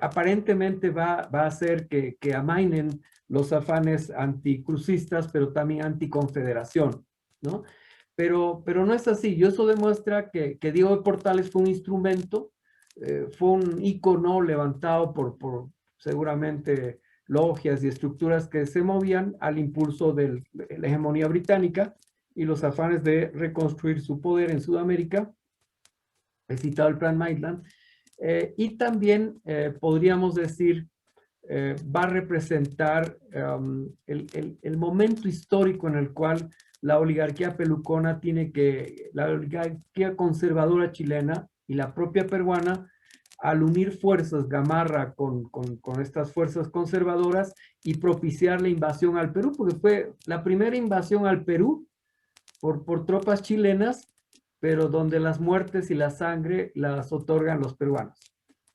aparentemente va a hacer que amainen los afanes anticrucistas, pero también anticonfederación, ¿no? Pero no es así. Y eso demuestra que Diego de Portales fue un instrumento, fue un ícono levantado por seguramente logias y estructuras que se movían al impulso de la hegemonía británica y los afanes de reconstruir su poder en Sudamérica. He citado el Plan Maitland. Y también podríamos decir, va a representar el momento histórico en el cual la oligarquía pelucona la oligarquía conservadora chilena y la propia peruana, al unir fuerzas Gamarra con estas fuerzas conservadoras y propiciar la invasión al Perú, porque fue la primera invasión al Perú por tropas chilenas, pero donde las muertes y la sangre las otorgan los peruanos,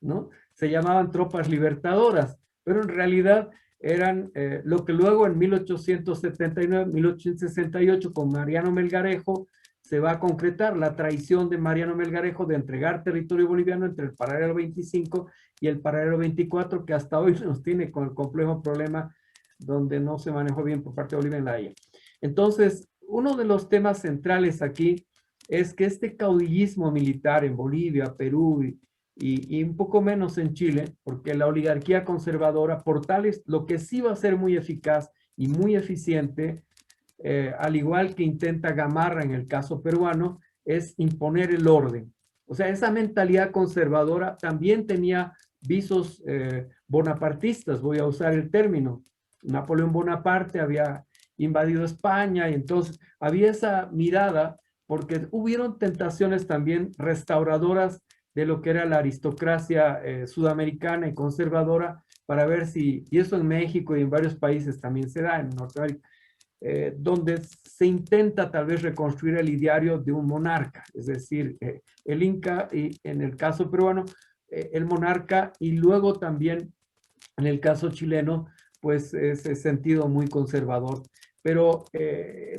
¿no? Se llamaban tropas libertadoras, pero en realidad eran lo que luego en 1879, 1868 con Mariano Melgarejo se va a concretar, la traición de Mariano Melgarejo de entregar territorio boliviano entre el paralelo 25 y el paralelo 24, que hasta hoy nos tiene con el complejo problema donde no se manejó bien por parte de Bolivia en la Haya. Entonces, uno de los temas centrales aquí es que este caudillismo militar en Bolivia, Perú y un poco menos en Chile, porque la oligarquía conservadora, Portales, lo que sí va a ser muy eficaz y muy eficiente, al igual que intenta Gamarra en el caso peruano, es imponer el orden. O sea, esa mentalidad conservadora también tenía visos bonapartistas, voy a usar el término. Napoleón Bonaparte había invadido España y entonces había esa mirada porque hubieron tentaciones también restauradoras de lo que era la aristocracia sudamericana y conservadora, para ver si, y eso en México y en varios países también se da, en Norteamérica, donde se intenta tal vez reconstruir el ideario de un monarca, es decir, el Inca y en el caso peruano, el monarca, y luego también en el caso chileno, pues ese sentido muy conservador. Pero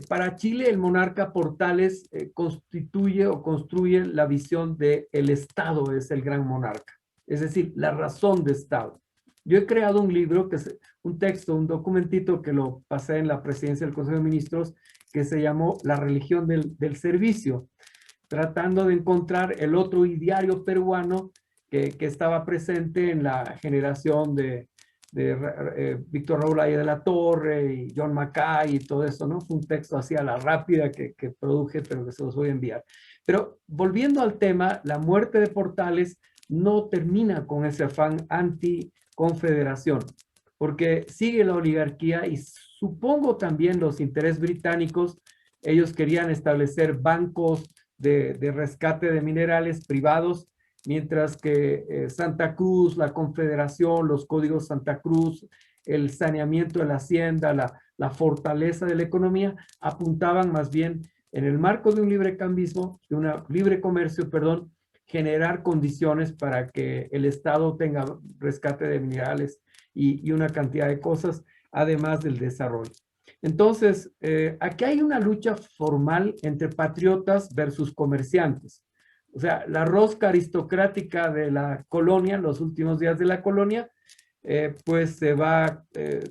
para Chile el monarca Portales constituye o construye la visión de el Estado es el gran monarca, es decir, la razón de Estado. Yo he creado un libro, que es un texto, un documentito que lo pasé en la presidencia del Consejo de Ministros, que se llamó La religión del servicio, tratando de encontrar el otro ideario peruano que estaba presente en la generación de Víctor Raúl Aya de la Torre y John Mackay y todo eso, ¿no? Fue un texto así a la rápida que produje, pero que se los voy a enviar. Pero volviendo al tema, la muerte de Portales no termina con ese afán anticonfederación, porque sigue la oligarquía y supongo también los intereses británicos. Ellos querían establecer bancos de rescate de minerales privados, mientras que Santa Cruz, la Confederación, los códigos Santa Cruz, el saneamiento de la hacienda, la fortaleza de la economía, apuntaban más bien en el marco de un librecambismo, de un libre comercio, perdón, generar condiciones para que el Estado tenga rescate de minerales y una cantidad de cosas, además del desarrollo. Entonces, aquí hay una lucha formal entre patriotas versus comerciantes. O sea, la rosca aristocrática de la colonia, los últimos días de la colonia, pues se va a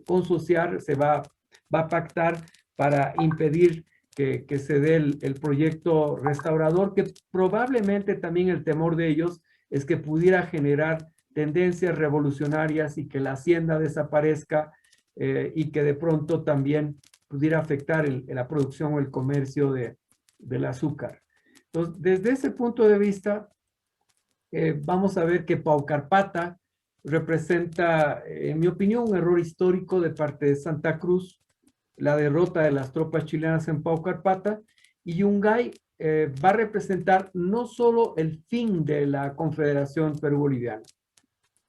consociar, va a pactar para impedir que se dé el proyecto restaurador, que probablemente también el temor de ellos es que pudiera generar tendencias revolucionarias y que la hacienda desaparezca y que de pronto también pudiera afectar la producción o el comercio del azúcar. Entonces, desde ese punto de vista, vamos a ver que Paucarpata representa, en mi opinión, un error histórico de parte de Santa Cruz, la derrota de las tropas chilenas en Paucarpata, y Yungay va a representar no solo el fin de la Confederación Perú-Boliviana,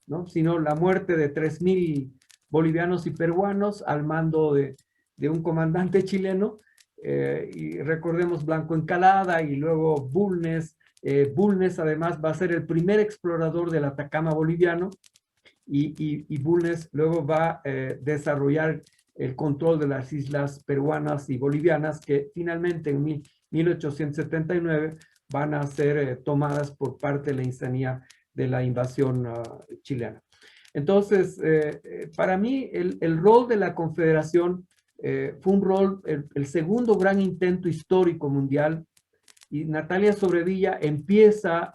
¿no?, sino la muerte de 3,000 bolivianos y peruanos al mando de un comandante chileno, y recordemos Blanco Encalada y luego Bulnes. Bulnes además va a ser el primer explorador del Atacama boliviano, y Bulnes luego va a desarrollar el control de las islas peruanas y bolivianas, que finalmente en 1879 van a ser tomadas por parte de la Infantería de la invasión chilena. Entonces, para mí el rol de la Confederación fue un rol, el segundo gran intento histórico mundial, y Natalia Sobrevilla empieza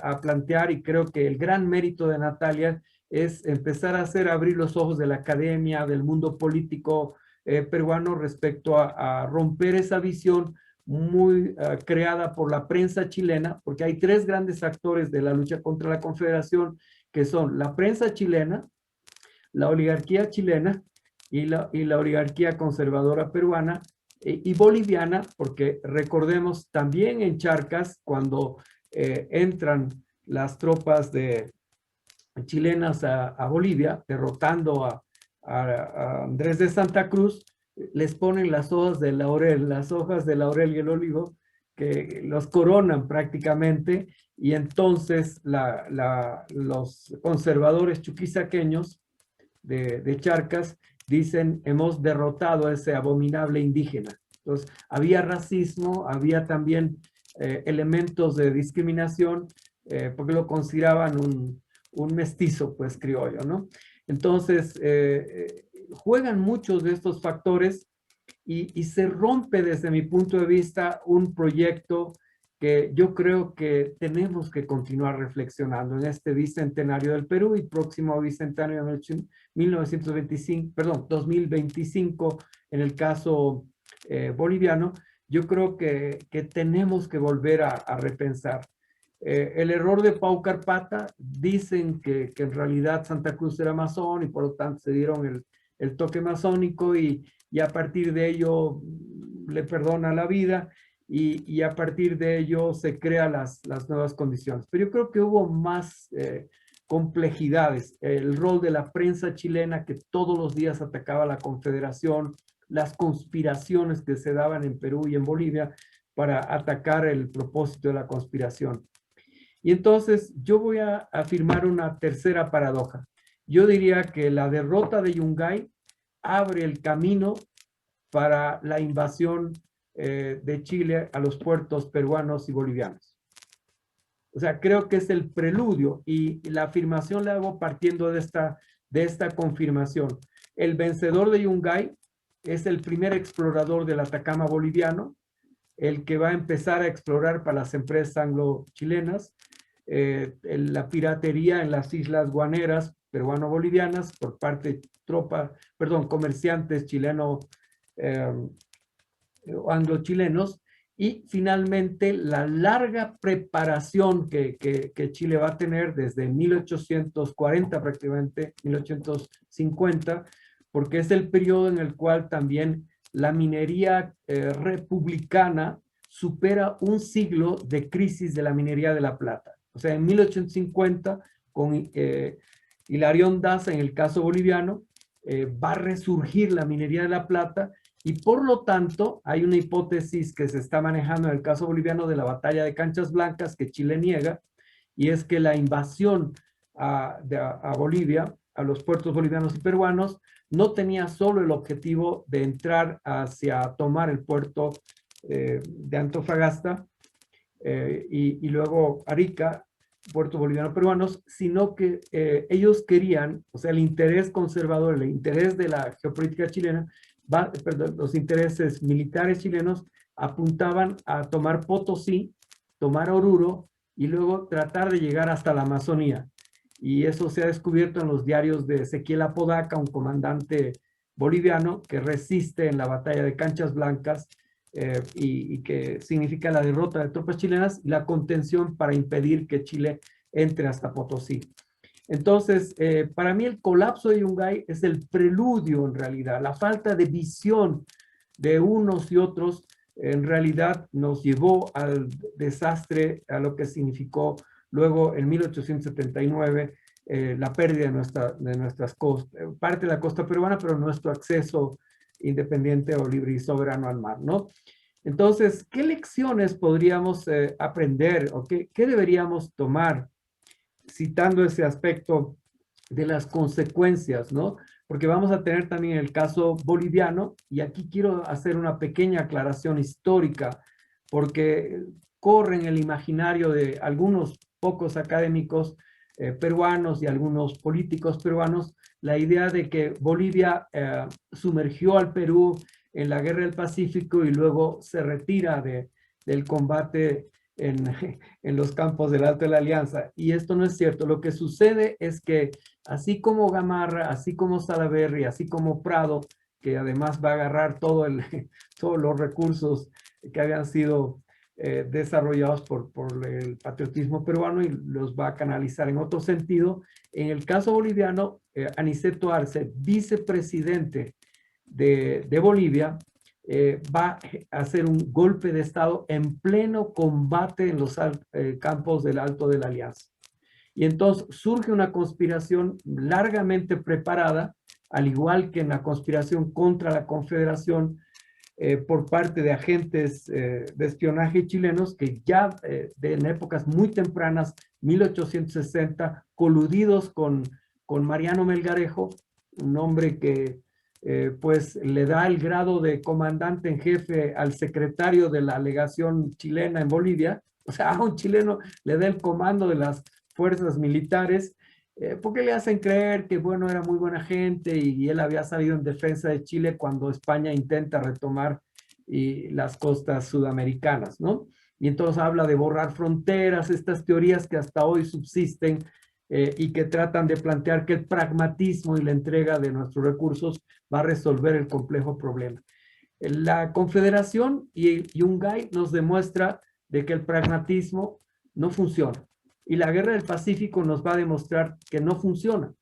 a plantear, y creo que el gran mérito de Natalia es empezar a hacer abrir los ojos de la academia, del mundo político peruano respecto a romper esa visión muy creada por la prensa chilena, porque hay tres grandes actores de la lucha contra la Confederación, que son la prensa chilena, la oligarquía chilena y la oligarquía conservadora peruana y boliviana, porque recordemos también en Charcas, cuando entran las tropas chilenas a Bolivia, derrotando a Andrés de Santa Cruz, les ponen las hojas de laurel, las hojas de laurel y el olivo, que los coronan prácticamente, y entonces los conservadores chuquisaqueños de Charcas dicen: hemos derrotado a ese abominable indígena. Entonces, había racismo, había también elementos de discriminación, porque lo consideraban un mestizo, pues, criollo, ¿no? Entonces, juegan muchos de estos factores y se rompe, desde mi punto de vista, un proyecto que yo creo que tenemos que continuar reflexionando en este bicentenario del Perú y próximo bicentenario de 2025 en el caso boliviano. Yo creo que tenemos que volver a repensar. El error de Paucarpata, dicen que en realidad Santa Cruz era masón y por lo tanto se dieron el toque masónico y a partir de ello le perdona la vida. y a partir de ello se crean las nuevas condiciones. Pero yo creo que hubo más complejidades. El rol de la prensa chilena que todos los días atacaba a la Confederación, las conspiraciones que se daban en Perú y en Bolivia para atacar el propósito de la conspiración. Y entonces yo voy a afirmar una tercera paradoja. Yo diría que la derrota de Yungay abre el camino para la invasión de Chile a los puertos peruanos y bolivianos. O sea, creo que es el preludio y la afirmación la hago partiendo de esta confirmación. El vencedor de Yungay es el primer explorador del Atacama boliviano, el que va a empezar a explorar para las empresas anglo-chilenas, la piratería en las islas guaneras peruano-bolivianas por parte de comerciantes chileno anglo-chilenos, y finalmente la larga preparación que Chile va a tener desde 1840 prácticamente, 1850, porque es el periodo en el cual también la minería republicana supera un siglo de crisis de la minería de la plata. O sea, en 1850, con Hilarión Daza en el caso boliviano, va a resurgir la minería de la plata y por lo tanto hay una hipótesis que se está manejando en el caso boliviano de la batalla de Canchas Blancas que Chile niega, y es que la invasión a Bolivia, a los puertos bolivianos y peruanos, no tenía solo el objetivo de entrar hacia tomar el puerto de Antofagasta y luego Arica, puerto boliviano peruanos, sino que ellos querían, o sea, el interés conservador, el interés de la geopolítica chilena, los intereses militares chilenos apuntaban a tomar Potosí, tomar Oruro y luego tratar de llegar hasta la Amazonía. Y eso se ha descubierto en los diarios de Ezequiel Apodaca, un comandante boliviano que resiste en la batalla de Canchas Blancas y que significa la derrota de tropas chilenas y la contención para impedir que Chile entre hasta Potosí. Entonces, para mí el colapso de Yungay es el preludio en realidad. La falta de visión de unos y otros en realidad nos llevó al desastre, a lo que significó luego en 1879 la pérdida de nuestras costas, parte de la costa peruana, pero nuestro acceso independiente o libre y soberano al mar, ¿no? Entonces, ¿qué lecciones podríamos aprender o qué deberíamos tomar citando ese aspecto de las consecuencias, ¿no? Porque vamos a tener también el caso boliviano, y aquí quiero hacer una pequeña aclaración histórica, porque corre en el imaginario de algunos pocos académicos peruanos y algunos políticos peruanos la idea de que Bolivia sumergió al Perú en la Guerra del Pacífico y luego se retira del combate en los campos del Alto de la Alianza. Y esto no es cierto. Lo que sucede es que así como Gamarra, así como Salaverry, así como Prado, que además va a agarrar todos los recursos que habían sido desarrollados por el patriotismo peruano y los va a canalizar en otro sentido. En el caso boliviano, Aniceto Arce, vicepresidente de Bolivia, va a hacer un golpe de Estado en pleno combate en los campos del Alto de la Alianza. Y entonces surge una conspiración largamente preparada, al igual que en la conspiración contra la Confederación por parte de agentes de espionaje chilenos que ya en épocas muy tempranas, 1860, coludidos con Mariano Melgarejo, un hombre que pues le da el grado de comandante en jefe al secretario de la legación chilena en Bolivia. O sea, a un chileno le da el comando de las fuerzas militares, porque le hacen creer que, bueno, era muy buena gente y él había salido en defensa de Chile cuando España intenta retomar las costas sudamericanas, ¿no? Y entonces habla de borrar fronteras, estas teorías que hasta hoy subsisten y que tratan de plantear que el pragmatismo y la entrega de nuestros recursos va a resolver el complejo problema. La Confederación y Yungay nos demuestra de que el pragmatismo no funciona. Y la Guerra del Pacífico nos va a demostrar que no funciona.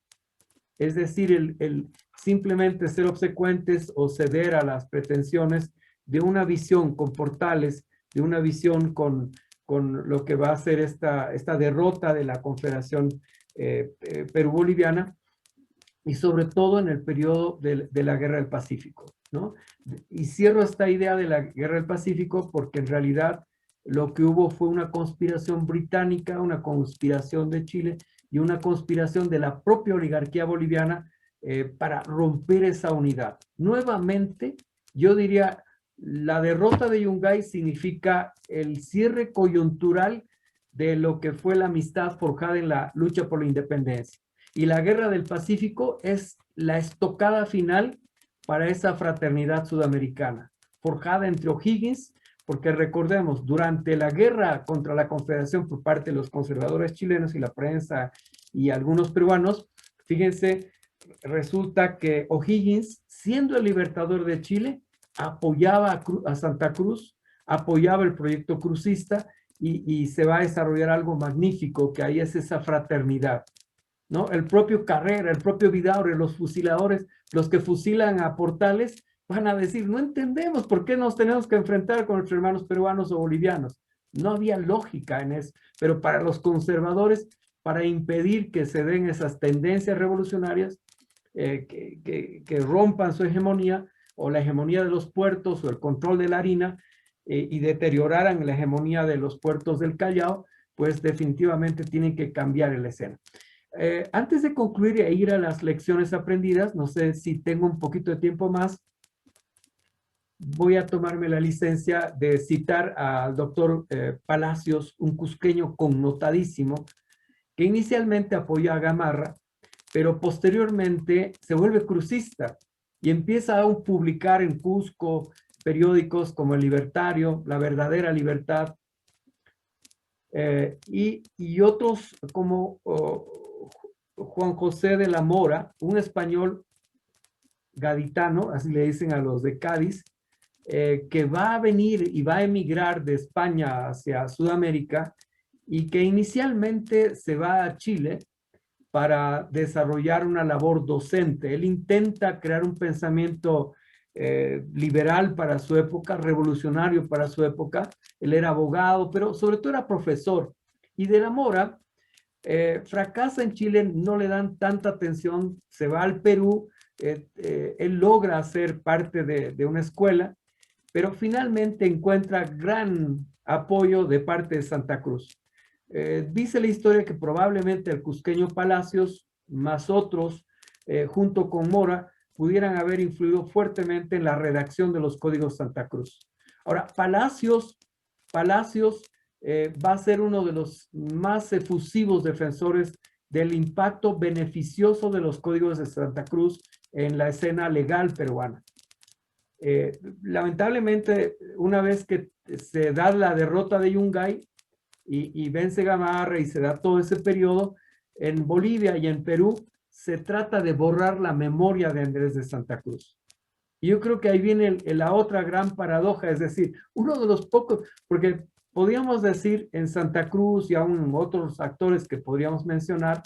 Es decir, el simplemente ser obsecuentes o ceder a las pretensiones de una visión con portales de una visión con lo que va a ser esta derrota de la Confederación Perú-Boliviana, y sobre todo en el periodo de la Guerra del Pacífico, ¿no? Y cierro esta idea de la Guerra del Pacífico porque en realidad lo que hubo fue una conspiración británica, una conspiración de Chile y una conspiración de la propia oligarquía boliviana para romper esa unidad. Nuevamente, yo diría, la derrota de Yungay significa el cierre coyuntural de lo que fue la amistad forjada en la lucha por la independencia. Y la Guerra del Pacífico es la estocada final para esa fraternidad sudamericana, forjada entre O'Higgins, porque recordemos, durante la guerra contra la Confederación por parte de los conservadores chilenos y la prensa y algunos peruanos, fíjense, resulta que O'Higgins, siendo el libertador de Chile, apoyaba a Santa Cruz, apoyaba el proyecto crucista y se va a desarrollar algo magnífico, que ahí es esa fraternidad, ¿no? El propio Carrera, el propio Vidaurre, los fusiladores, los que fusilan a Portales, van a decir, no entendemos por qué nos tenemos que enfrentar con nuestros hermanos peruanos o bolivianos. No había lógica en eso, pero para los conservadores, para impedir que se den esas tendencias revolucionarias, que rompan su hegemonía, o la hegemonía de los puertos, o el control de la harina, y deterioraran la hegemonía de los puertos del Callao, pues definitivamente tienen que cambiar la escena. Antes de concluir e ir a las lecciones aprendidas, no sé si tengo un poquito de tiempo más, voy a tomarme la licencia de citar al doctor Palacios, un cusqueño connotadísimo, que inicialmente apoya a Gamarra, pero posteriormente se vuelve crucista y empieza a publicar en Cusco periódicos como El Libertario, La Verdadera Libertad, y otros como Juan José de la Mora, un español gaditano, así le dicen a los de Cádiz, que va a venir y va a emigrar de España hacia Sudamérica y que inicialmente se va a Chile para desarrollar una labor docente. Él intenta crear un pensamiento liberal para su época, revolucionario para su época. Él era abogado, pero sobre todo era profesor. Y de la Mora fracasa en Chile, no le dan tanta atención, se va al Perú, él logra ser parte de una escuela, pero finalmente encuentra gran apoyo de parte de Santa Cruz. Dice la historia que probablemente el cusqueño Palacios, más otros, junto con Mora, pudieran haber influido fuertemente en la redacción de los códigos Santa Cruz. Ahora, Palacios va a ser uno de los más efusivos defensores del impacto beneficioso de los códigos de Santa Cruz en la escena legal peruana. Lamentablemente, una vez que se da la derrota de Yungay y vence Gamarra y se da todo ese periodo, en Bolivia y en Perú se trata de borrar la memoria de Andrés de Santa Cruz. Y yo creo que ahí viene la otra gran paradoja, es decir, uno de los pocos, porque podríamos decir en Santa Cruz y aún otros actores que podríamos mencionar,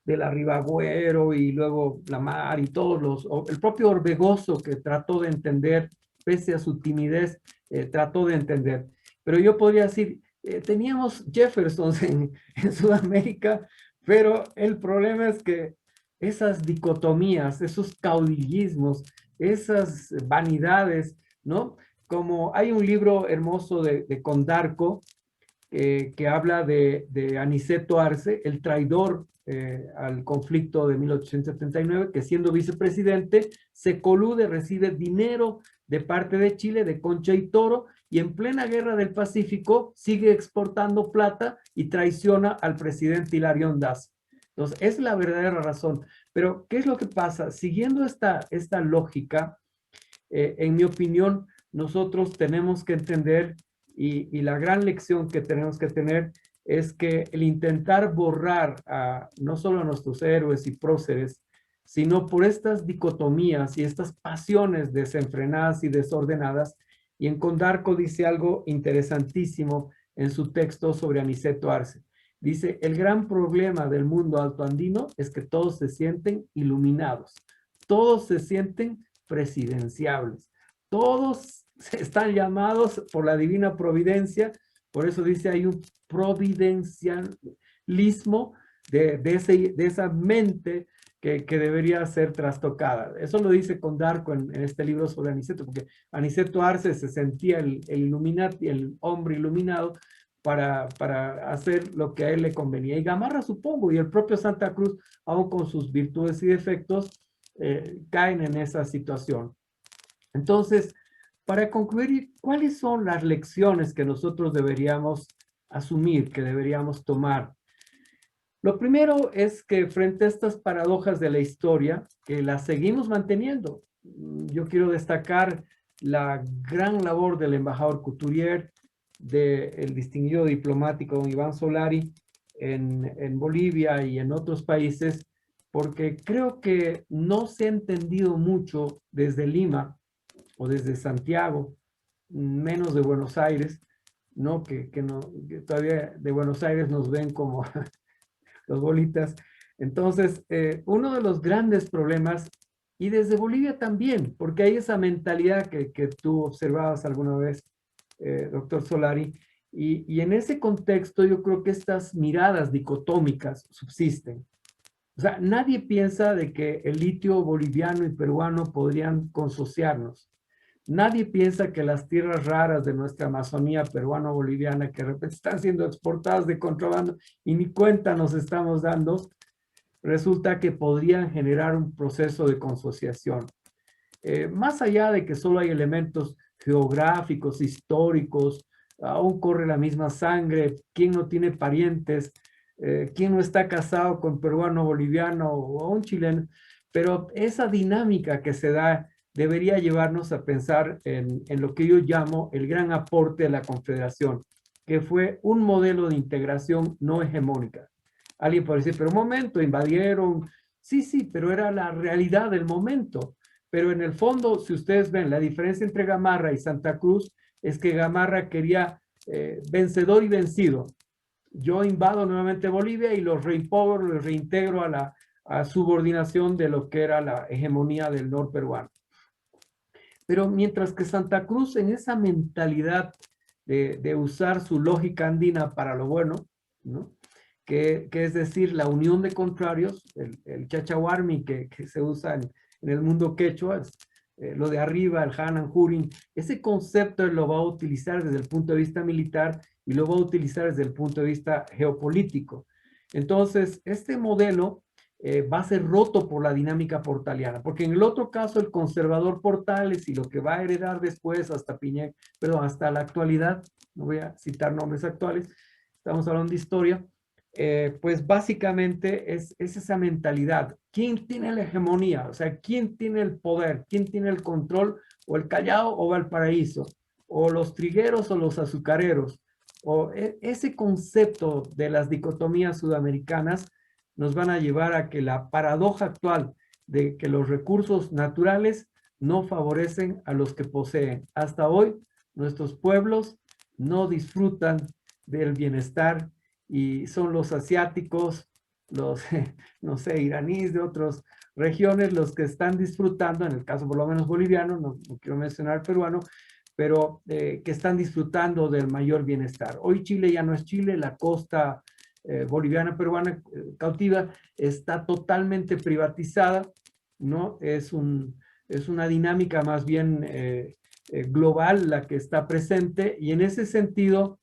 de la Ribagüero y luego Lamar y todos el propio Orbegoso que trató de entender, pese a su timidez, trató de entender. Pero yo podría decir, teníamos Jeffersons en Sudamérica, pero el problema es que esas dicotomías, esos caudillismos, esas vanidades, ¿no? Como hay un libro hermoso de Condarco que habla de Aniceto Arce, el traidor al conflicto de 1879, que siendo vicepresidente se colude, recibe dinero de parte de Chile, de Concha y Toro, y en plena guerra del Pacífico sigue exportando plata y traiciona al presidente Hilarión Daza. Entonces, es la verdadera razón. Pero, ¿qué es lo que pasa? Siguiendo esta lógica, en mi opinión, nosotros tenemos que entender, y la gran lección que tenemos que tener es que el intentar borrar no solo a nuestros héroes y próceres, sino por estas dicotomías y estas pasiones desenfrenadas y desordenadas. Y en Condarco dice algo interesantísimo en su texto sobre Aniceto Arce. Dice, el gran problema del mundo altoandino es que todos se sienten iluminados, todos se sienten presidenciables, todos están llamados por la divina providencia, por eso dice hay un providencialismo de esa mente que debería ser trastocada. Eso lo dice Condarco en este libro sobre Aniceto, porque Aniceto Arce se sentía el Illuminati, el hombre iluminado, para hacer lo que a él le convenía. Y Gamarra, supongo, y el propio Santa Cruz, aún con sus virtudes y defectos, caen en esa situación. Entonces, para concluir, ¿cuáles son las lecciones que nosotros deberíamos asumir, que deberíamos tomar? Lo primero es que frente a estas paradojas de la historia, que las seguimos manteniendo, yo quiero destacar la gran labor del embajador Couturier, del distinguido diplomático don Iván Solari en Bolivia y en otros países, porque creo que no se ha entendido mucho desde Lima o desde Santiago, menos de Buenos Aires, ¿no? Que todavía de Buenos Aires nos ven como los bolitas. Entonces, uno de los grandes problemas, y desde Bolivia también, porque hay esa mentalidad que tú observabas alguna vez, doctor Solari, y en ese contexto yo creo que estas miradas dicotómicas subsisten. O sea, nadie piensa de que el litio boliviano y peruano podrían consociarnos. Nadie piensa que las tierras raras de nuestra Amazonía peruano-boliviana que de repente están siendo exportadas de contrabando y ni cuenta nos estamos dando, resulta que podrían generar un proceso de consociación. Más allá de que solo hay elementos geográficos, históricos, aún corre la misma sangre, quién no tiene parientes, quién no está casado con peruano, boliviano o un chileno, pero esa dinámica que se da debería llevarnos a pensar en lo que yo llamo el gran aporte de la Confederación, que fue un modelo de integración no hegemónica. Alguien puede decir, pero un momento, invadieron. Sí, sí, pero era la realidad del momento. Pero en el fondo, si ustedes ven, la diferencia entre Gamarra y Santa Cruz es que Gamarra quería vencedor y vencido. Yo invado nuevamente Bolivia y los reintegro a la subordinación de lo que era la hegemonía del norte peruano. Pero mientras que Santa Cruz en esa mentalidad de usar su lógica andina para lo bueno, ¿no? Que es decir, la unión de contrarios, el chachahuarmi que se usa en el mundo quechua, lo de arriba, el Hanan Hurin, ese concepto él lo va a utilizar desde el punto de vista militar y lo va a utilizar desde el punto de vista geopolítico. Entonces, este modelo va a ser roto por la dinámica portaliana, porque en el otro caso el conservador Portales y lo que va a heredar después hasta hasta la actualidad, no voy a citar nombres actuales, estamos hablando de historia, pues básicamente es esa mentalidad. ¿Quién tiene la hegemonía? O sea, ¿quién tiene el poder? ¿Quién tiene el control? O el Callao o Valparaíso, o los trigueros o los azucareros, o ese concepto de las dicotomías sudamericanas nos van a llevar a que la paradoja actual de que los recursos naturales no favorecen a los que poseen. Hasta hoy, nuestros pueblos no disfrutan del bienestar y son los asiáticos, los, no sé, iraníes de otras regiones los que están disfrutando, en el caso por lo menos boliviano, no quiero mencionar peruano, pero que están disfrutando del mayor bienestar. Hoy Chile ya no es Chile, la costa boliviana, peruana, cautiva, está totalmente privatizada, ¿no? Es una dinámica más bien global la que está presente y en ese sentido,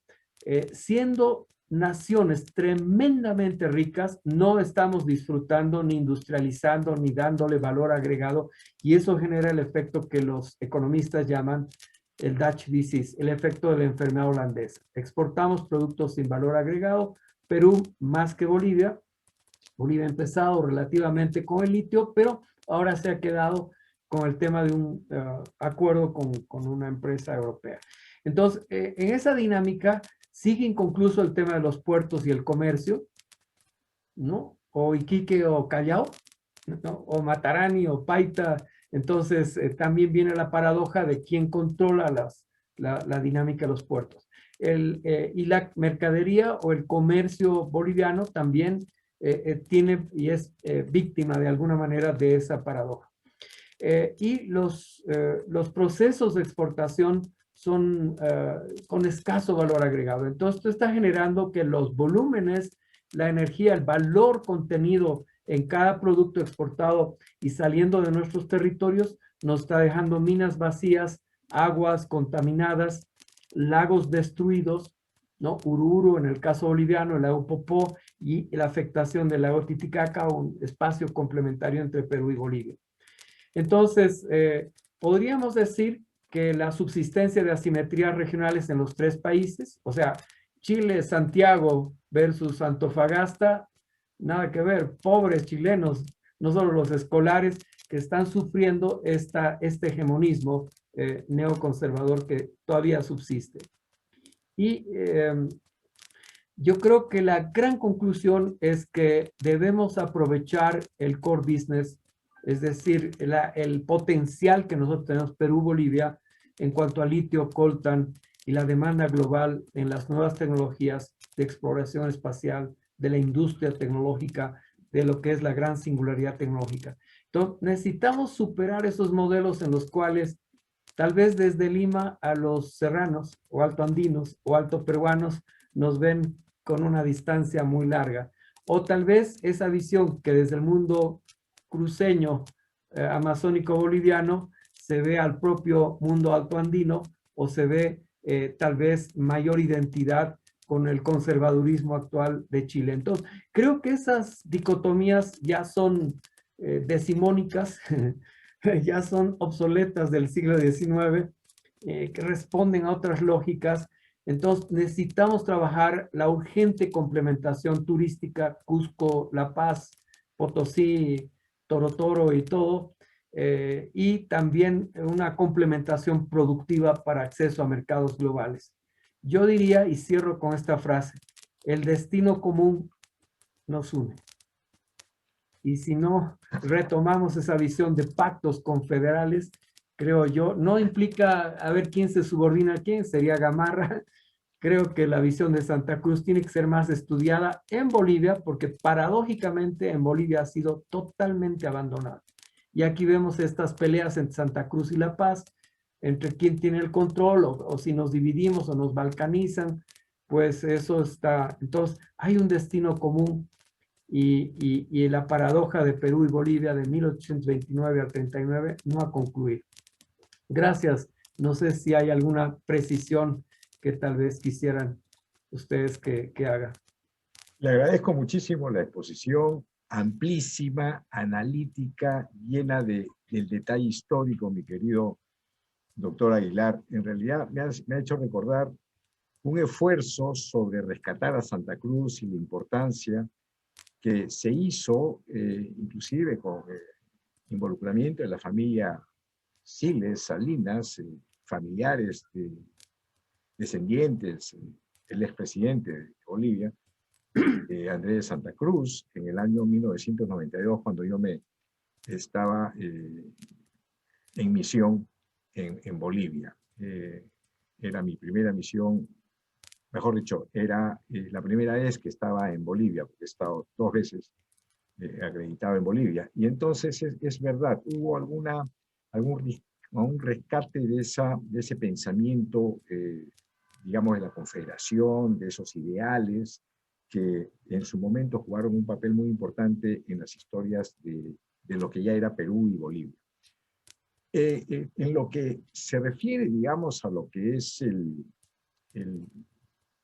siendo naciones tremendamente ricas, no estamos disfrutando ni industrializando ni dándole valor agregado y eso genera el efecto que los economistas llaman el Dutch disease, el efecto de la enfermedad holandesa. Exportamos productos sin valor agregado, Perú más que Bolivia. Bolivia ha empezado relativamente con el litio, pero ahora se ha quedado con el tema de un acuerdo con una empresa europea. Entonces, en esa dinámica sigue inconcluso el tema de los puertos y el comercio, ¿no? O Iquique o Callao, ¿no? O Matarani o Paita. Entonces, también viene la paradoja de quién controla la dinámica de los puertos. Y la mercadería o el comercio boliviano también tiene y es víctima de alguna manera de esa paradoja. y los procesos de exportación son con escaso valor agregado. Entonces, esto está generando que los volúmenes, la energía, el valor contenido en cada producto exportado y saliendo de nuestros territorios nos está dejando minas vacías, aguas contaminadas, lagos destruidos, ¿no? Ururu en el caso boliviano, el lago Popó y la afectación del lago Titicaca, un espacio complementario entre Perú y Bolivia. Entonces, podríamos decir que la subsistencia de asimetrías regionales en los tres países, o sea, Chile, Santiago versus Antofagasta, nada que ver, pobres chilenos, no solo los escolares que están sufriendo este hegemonismo neoconservador que todavía subsiste. Y yo creo que la gran conclusión es que debemos aprovechar el core business, es decir, el potencial que nosotros tenemos Perú, Bolivia, en cuanto a litio, coltan y la demanda global en las nuevas tecnologías de exploración espacial, de la industria tecnológica, de lo que es la gran singularidad tecnológica. Entonces, necesitamos superar esos modelos en los cuales tal vez desde Lima a los serranos o altoandinos o alto peruanos nos ven con una distancia muy larga. O tal vez esa visión que desde el mundo cruceño amazónico boliviano se ve al propio mundo altoandino o se ve tal vez mayor identidad con el conservadurismo actual de Chile. Entonces, creo que esas dicotomías ya son decimónicas, ya son obsoletas del siglo XIX, que responden a otras lógicas. Entonces necesitamos trabajar la urgente complementación turística, Cusco, La Paz, Potosí, Toro y todo, y también una complementación productiva para acceso a mercados globales. Yo diría, y cierro con esta frase, el destino común nos une. Y si no retomamos esa visión de pactos confederales, creo yo, no implica a ver quién se subordina a quién, sería Gamarra. Creo que la visión de Santa Cruz tiene que ser más estudiada en Bolivia, porque paradójicamente en Bolivia ha sido totalmente abandonada. Y aquí vemos estas peleas entre Santa Cruz y La Paz, entre quién tiene el control, o si nos dividimos o nos balcanizan, pues eso está. Entonces, hay un destino común y la paradoja de Perú y Bolivia de 1829 al 39 no ha concluido. Gracias. No sé si hay alguna precisión que tal vez quisieran ustedes que haga. Le agradezco muchísimo la exposición amplísima, analítica, llena del detalle histórico, mi querido doctor Aguilar. En realidad me ha hecho recordar un esfuerzo sobre rescatar a Santa Cruz y la importancia que se hizo, inclusive con involucramiento de la familia Siles, Salinas, familiares, descendientes, el expresidente de Bolivia, Andrés de Santa Cruz, en el año 1992, cuando yo me estaba en misión en Bolivia. Era mi primera misión, mejor dicho, era la primera vez que estaba en Bolivia, porque he estado 2 veces acreditado en Bolivia. Y entonces es verdad, hubo algún rescate de ese pensamiento, digamos, de la Confederación, de esos ideales que en su momento jugaron un papel muy importante en las historias de lo que ya era Perú y Bolivia. En lo que se refiere, digamos, a lo que es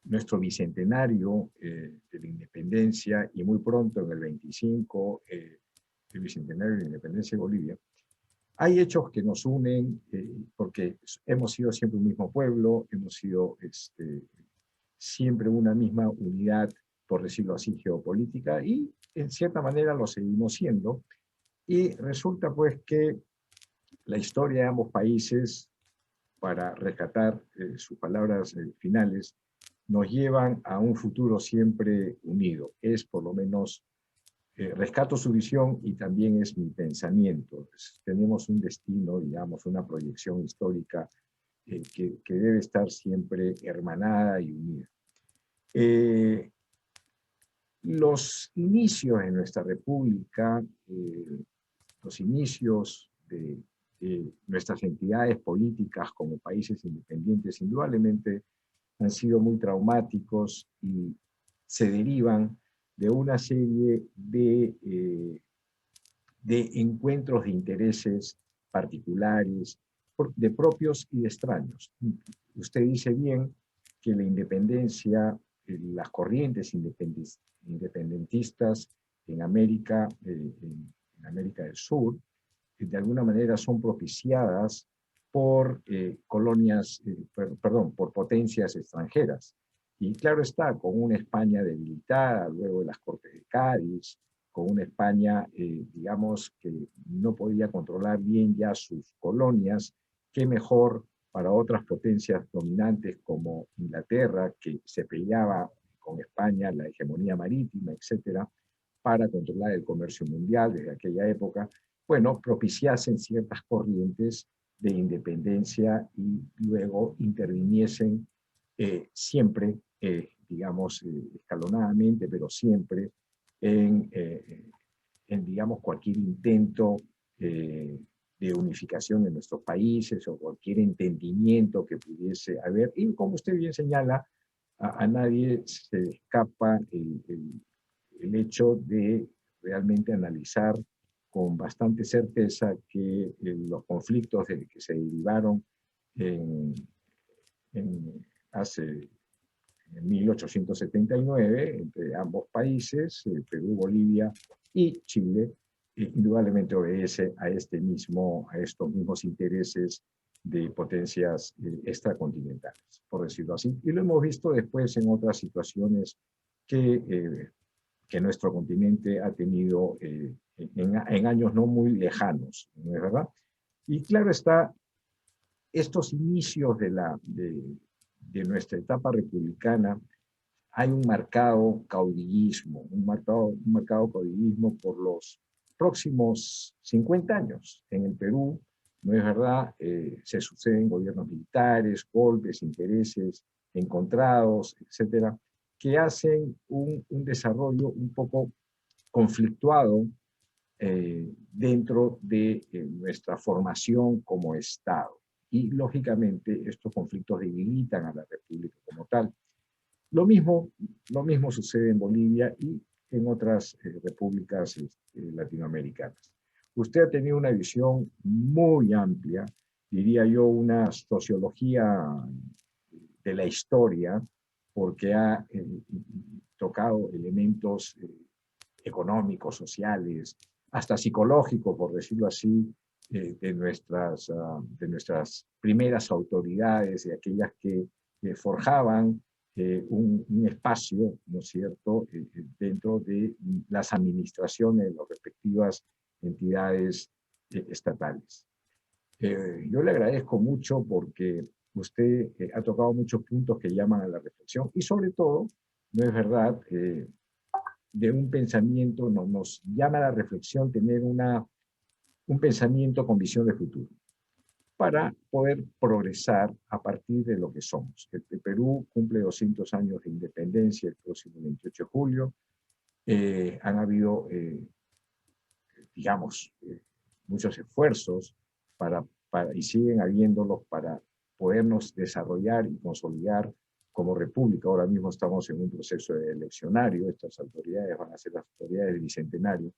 nuestro bicentenario de la independencia, y muy pronto, en el 25, el bicentenario de la independencia de Bolivia, hay hechos que nos unen, porque hemos sido siempre un mismo pueblo, hemos sido siempre una misma unidad, por decirlo así, geopolítica, y en cierta manera lo seguimos siendo. Y resulta pues que la historia de ambos países, para rescatar sus palabras finales, nos llevan a un futuro siempre unido. Es por lo menos, rescato su visión y también es mi pensamiento. Tenemos un destino, digamos, una proyección histórica que debe estar siempre hermanada y unida. Los inicios de nuestra república, los inicios nuestras entidades políticas como países independientes indudablemente han sido muy traumáticos y se derivan de una serie de encuentros de intereses particulares, de propios y de extraños. Usted dice bien que la independencia, las corrientes independentistas en América del Sur, de alguna manera son propiciadas por por potencias extranjeras. Y claro está, con una España debilitada, luego de las Cortes de Cádiz, con una España, digamos, que no podía controlar bien ya sus colonias, qué mejor para otras potencias dominantes como Inglaterra, que se peleaba con España la hegemonía marítima, etcétera, para controlar el comercio mundial desde aquella época, bueno, propiciasen ciertas corrientes de independencia y luego interviniesen siempre, digamos, escalonadamente, pero siempre en digamos, cualquier intento de unificación de nuestros países o cualquier entendimiento que pudiese haber. Y como usted bien señala, a nadie se le escapa el hecho de realmente analizar con bastante certeza que los conflictos que se derivaron hace en 1879 entre ambos países, Perú, Bolivia y Chile, indudablemente obedece a estos mismos intereses de potencias extracontinentales, por decirlo así. Y lo hemos visto después en otras situaciones que nuestro continente ha tenido en años no muy lejanos, ¿no es verdad? Y claro está, estos inicios de nuestra etapa republicana, hay un marcado caudillismo, un marcado caudillismo por los próximos 50 años. En el Perú, ¿no es verdad? Se suceden gobiernos militares, golpes, intereses encontrados, etcétera, que hacen un desarrollo un poco conflictuado dentro de nuestra formación como Estado. Y, lógicamente, estos conflictos debilitan a la República como tal. Lo mismo sucede en Bolivia y en otras repúblicas latinoamericanas. Usted ha tenido una visión muy amplia, diría yo, una sociología de la historia, porque ha tocado elementos económicos, sociales, hasta psicológicos, por decirlo así, de nuestras primeras autoridades, de aquellas que forjaban un espacio, ¿no es cierto?, dentro de las administraciones de las respectivas entidades estatales. Yo le agradezco mucho porque usted ha tocado muchos puntos que llaman a la reflexión y sobre todo, no es verdad, de un pensamiento, nos llama a la reflexión tener un pensamiento con visión de futuro para poder progresar a partir de lo que somos. El Perú cumple 200 años de independencia el próximo 28 de julio. Han habido, digamos, muchos esfuerzos y siguen habiéndolos para podernos desarrollar y consolidar como república. Ahora mismo estamos en un proceso eleccionario, estas autoridades van a ser las autoridades del Bicentenario,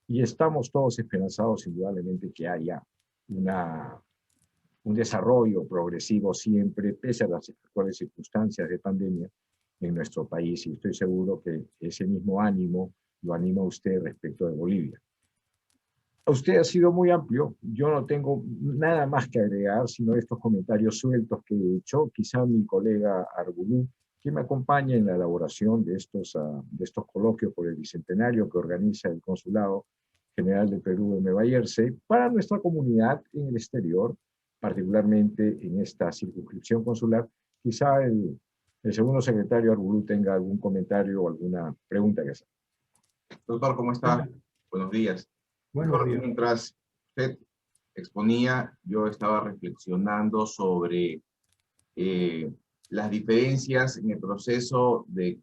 y estamos todos esperanzados indudablemente que haya un desarrollo progresivo siempre, pese a las actuales circunstancias de pandemia en nuestro país, y estoy seguro que ese mismo ánimo lo anima usted respecto de Bolivia. Usted ha sido muy amplio, yo no tengo nada más que agregar, sino estos comentarios sueltos que he hecho. Quizá mi colega Argulú, que me acompaña en la elaboración de estos coloquios por el Bicentenario que organiza el Consulado General de Perú en Nueva Jersey, para nuestra comunidad en el exterior, particularmente en esta circunscripción consular. Quizá el segundo secretario Argulú tenga algún comentario o alguna pregunta que hacer. Doctor, ¿cómo está? Buenos días. Buenos días. Mientras usted exponía, yo estaba reflexionando sobre las diferencias en el proceso de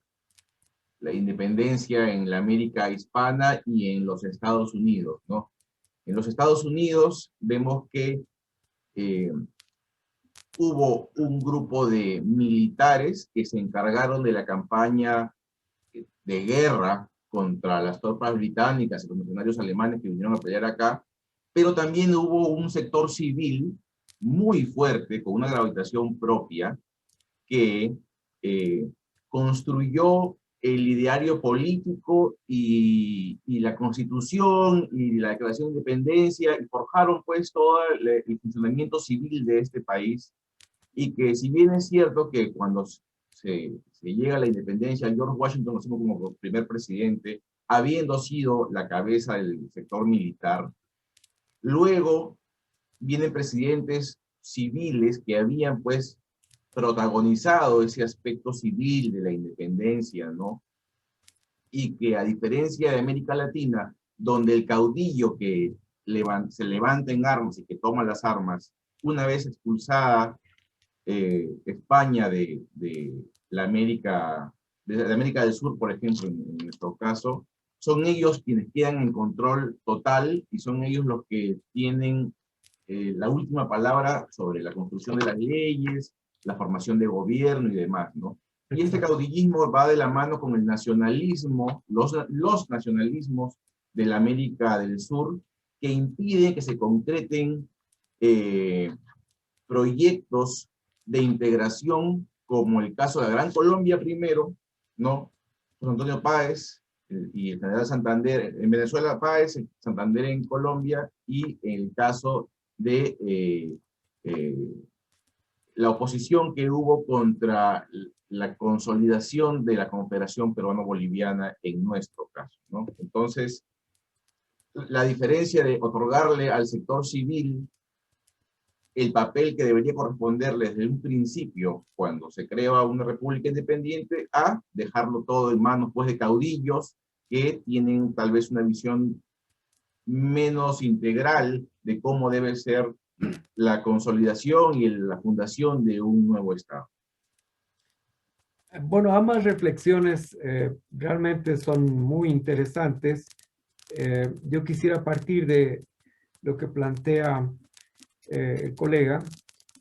la independencia en la América hispana y en los Estados Unidos, ¿no? En los Estados Unidos vemos que hubo un grupo de militares que se encargaron de la campaña de guerra contra las tropas británicas y los mercenarios alemanes que vinieron a pelear acá, pero también hubo un sector civil muy fuerte, con una gravitación propia, que construyó el ideario político y la constitución y la declaración de independencia, y forjaron pues todo el funcionamiento civil de este país, y que si bien es cierto que cuando se llega a la independencia, George Washington lo asume como primer presidente, habiendo sido la cabeza del sector militar, luego vienen presidentes civiles que habían pues protagonizado ese aspecto civil de la independencia, ¿no? Y que a diferencia de América Latina, donde el caudillo que se levanta en armas y que toma las armas, una vez expulsada España de la América del Sur, por ejemplo, en nuestro caso, son ellos quienes quedan en control total y son ellos los que tienen la última palabra sobre la construcción de las leyes, la formación de gobierno y demás, ¿no? Y este caudillismo va de la mano con el nacionalismo, los nacionalismos de la América del Sur, que impiden que se concreten proyectos de integración, como el caso de la Gran Colombia primero, ¿no? José Antonio Páez y el general Santander en Venezuela, Páez, Santander en Colombia, y en el caso de la oposición que hubo contra la consolidación de la cooperación peruano-boliviana en nuestro caso, ¿no? Entonces, la diferencia de otorgarle al sector civil el papel que debería corresponderle desde un principio, cuando se crea una república independiente, a dejarlo todo en manos pues, de caudillos que tienen tal vez una visión menos integral de cómo debe ser la consolidación y la fundación de un nuevo Estado. Bueno, ambas reflexiones realmente son muy interesantes. Yo quisiera partir de lo que plantea el colega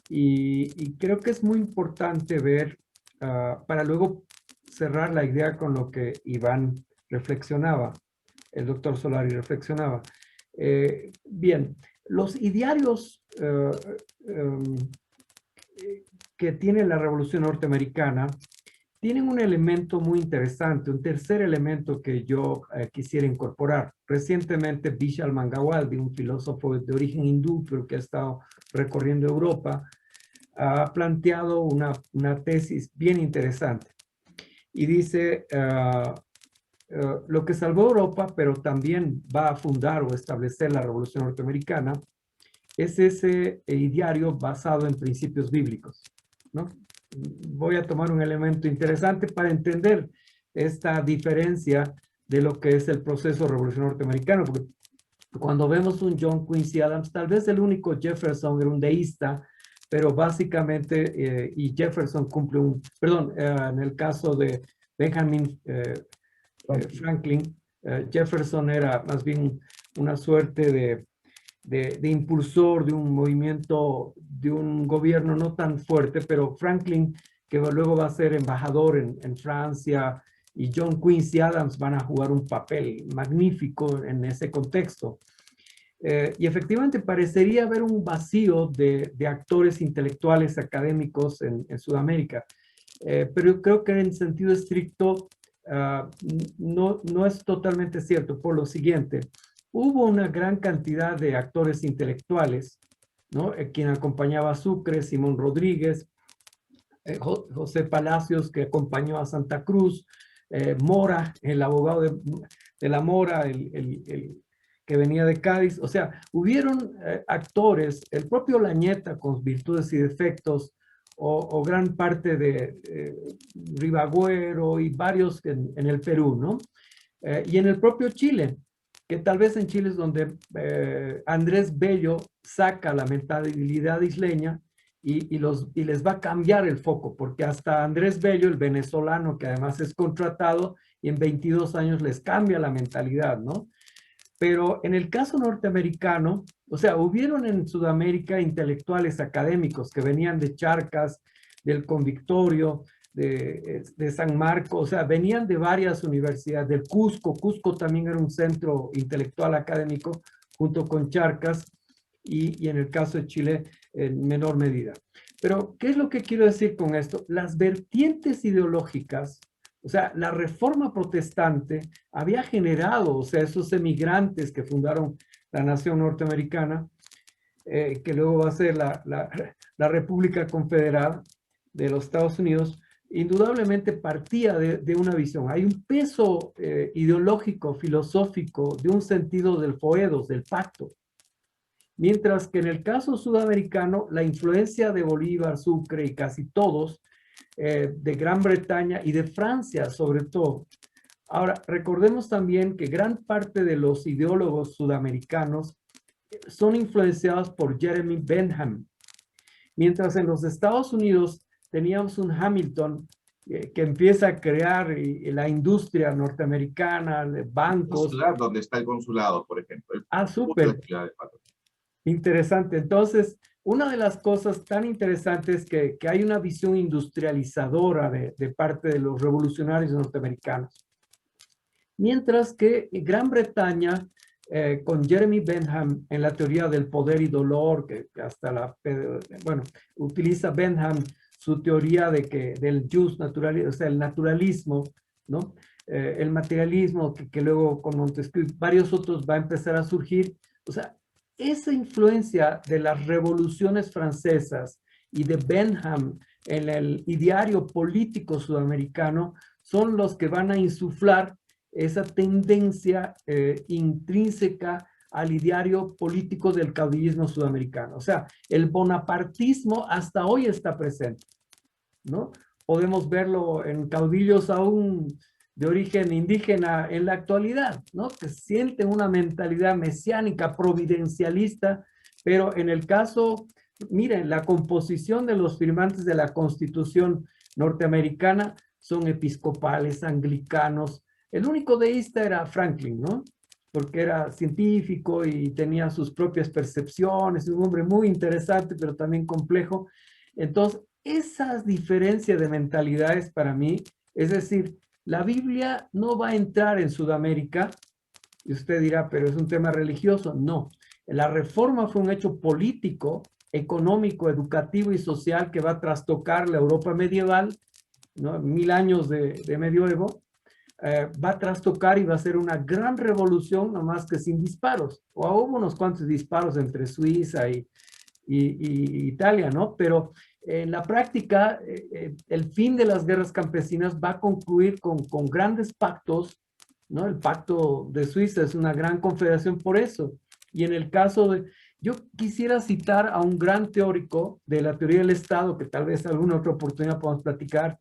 y creo que es muy importante ver, para luego cerrar la idea con lo que Iván reflexionaba, el doctor Solari reflexionaba. Bien, los idearios que tiene la Revolución Norteamericana tienen un elemento muy interesante, un tercer elemento que yo quisiera incorporar. Recientemente Vishal Mangalwadi, un filósofo de origen hindú, pero que ha estado recorriendo Europa, ha planteado una tesis bien interesante. Y dice, lo que salvó Europa, pero también va a fundar o establecer la Revolución Norteamericana, es ese ideario basado en principios bíblicos, ¿no? Voy a tomar un elemento interesante para entender esta diferencia de lo que es el proceso revolucionario norteamericano, porque cuando vemos un John Quincy Adams, tal vez el único Jefferson era un deísta, pero básicamente, y Jefferson cumple en el caso de Benjamin Franklin, Jefferson era más bien una suerte de impulsor de un movimiento, de un gobierno no tan fuerte, pero Franklin, que luego va a ser embajador en Francia, y John Quincy Adams van a jugar un papel magnífico en ese contexto. Y efectivamente parecería haber un vacío de actores intelectuales académicos en Sudamérica, pero yo creo que en sentido estricto no es totalmente cierto, por lo siguiente. Hubo una gran cantidad de actores intelectuales, ¿no? Quien acompañaba a Sucre, Simón Rodríguez, José Palacios, que acompañó a Santa Cruz, Mora, el abogado de la Mora, el que venía de Cádiz. O sea, hubieron actores, el propio Lañeta con virtudes y defectos, o gran parte de Ribagüero y varios en el Perú, ¿no? Y en el propio Chile, que tal vez en Chile es donde Andrés Bello saca la mentalidad isleña y les va a cambiar el foco, porque hasta Andrés Bello, el venezolano, que además es contratado, y en 22 años les cambia la mentalidad, ¿no? Pero en el caso norteamericano, o sea, hubieron en Sudamérica intelectuales académicos que venían de Charcas, del Convictorio, de San Marcos, o sea, venían de varias universidades, del Cusco. Cusco también era un centro intelectual académico junto con Charcas y en el caso de Chile en menor medida. Pero, ¿qué es lo que quiero decir con esto? Las vertientes ideológicas, o sea, la reforma protestante había generado, o sea, esos emigrantes que fundaron la nación norteamericana, que luego va a ser la República Confederada de los Estados Unidos, indudablemente partía de una visión. Hay un peso ideológico, filosófico, de un sentido del foedos, del pacto. Mientras que en el caso sudamericano, la influencia de Bolívar, Sucre y casi todos, de Gran Bretaña y de Francia sobre todo. Ahora, recordemos también que gran parte de los ideólogos sudamericanos son influenciados por Jeremy Bentham. Mientras en los Estados Unidos teníamos un Hamilton que empieza a crear la industria norteamericana, bancos. ¿Dónde está el consulado, por ejemplo? Súper. Interesante. Entonces, una de las cosas tan interesantes es que hay una visión industrializadora de parte de los revolucionarios norteamericanos. Mientras que Gran Bretaña, con Jeremy Bentham en la teoría del poder y dolor, que hasta bueno, utiliza Bentham su teoría del jus naturalismo, o sea, el naturalismo, ¿no? El materialismo que luego con Montesquieu y varios otros va a empezar a surgir. O sea, esa influencia de las revoluciones francesas y de Bentham en el ideario político sudamericano son los que van a insuflar esa tendencia intrínseca al ideario político del caudillismo sudamericano. O sea, el bonapartismo hasta hoy está presente, ¿no? Podemos verlo en caudillos aún de origen indígena en la actualidad, ¿no? Que sienten una mentalidad mesiánica, providencialista, pero en el caso, miren, la composición de los firmantes de la Constitución norteamericana son episcopales, anglicanos. El único deísta era Franklin, ¿no? Porque era científico y tenía sus propias percepciones, un hombre muy interesante, pero también complejo. Entonces, esas diferencias de mentalidades para mí, es decir, la Biblia no va a entrar en Sudamérica, y usted dirá, pero es un tema religioso. No, la reforma fue un hecho político, económico, educativo y social que va a trastocar la Europa medieval, ¿no? 1000 años de medioevo, va a trastocar y va a ser una gran revolución, no más que sin disparos. O hubo unos cuantos disparos entre Suiza y Italia, ¿no? Pero en la práctica, el fin de las guerras campesinas va a concluir con grandes pactos, ¿no? El pacto de Suiza es una gran confederación por eso. Y en el caso de, yo quisiera citar a un gran teórico de la teoría del Estado, que tal vez alguna otra oportunidad podamos platicar,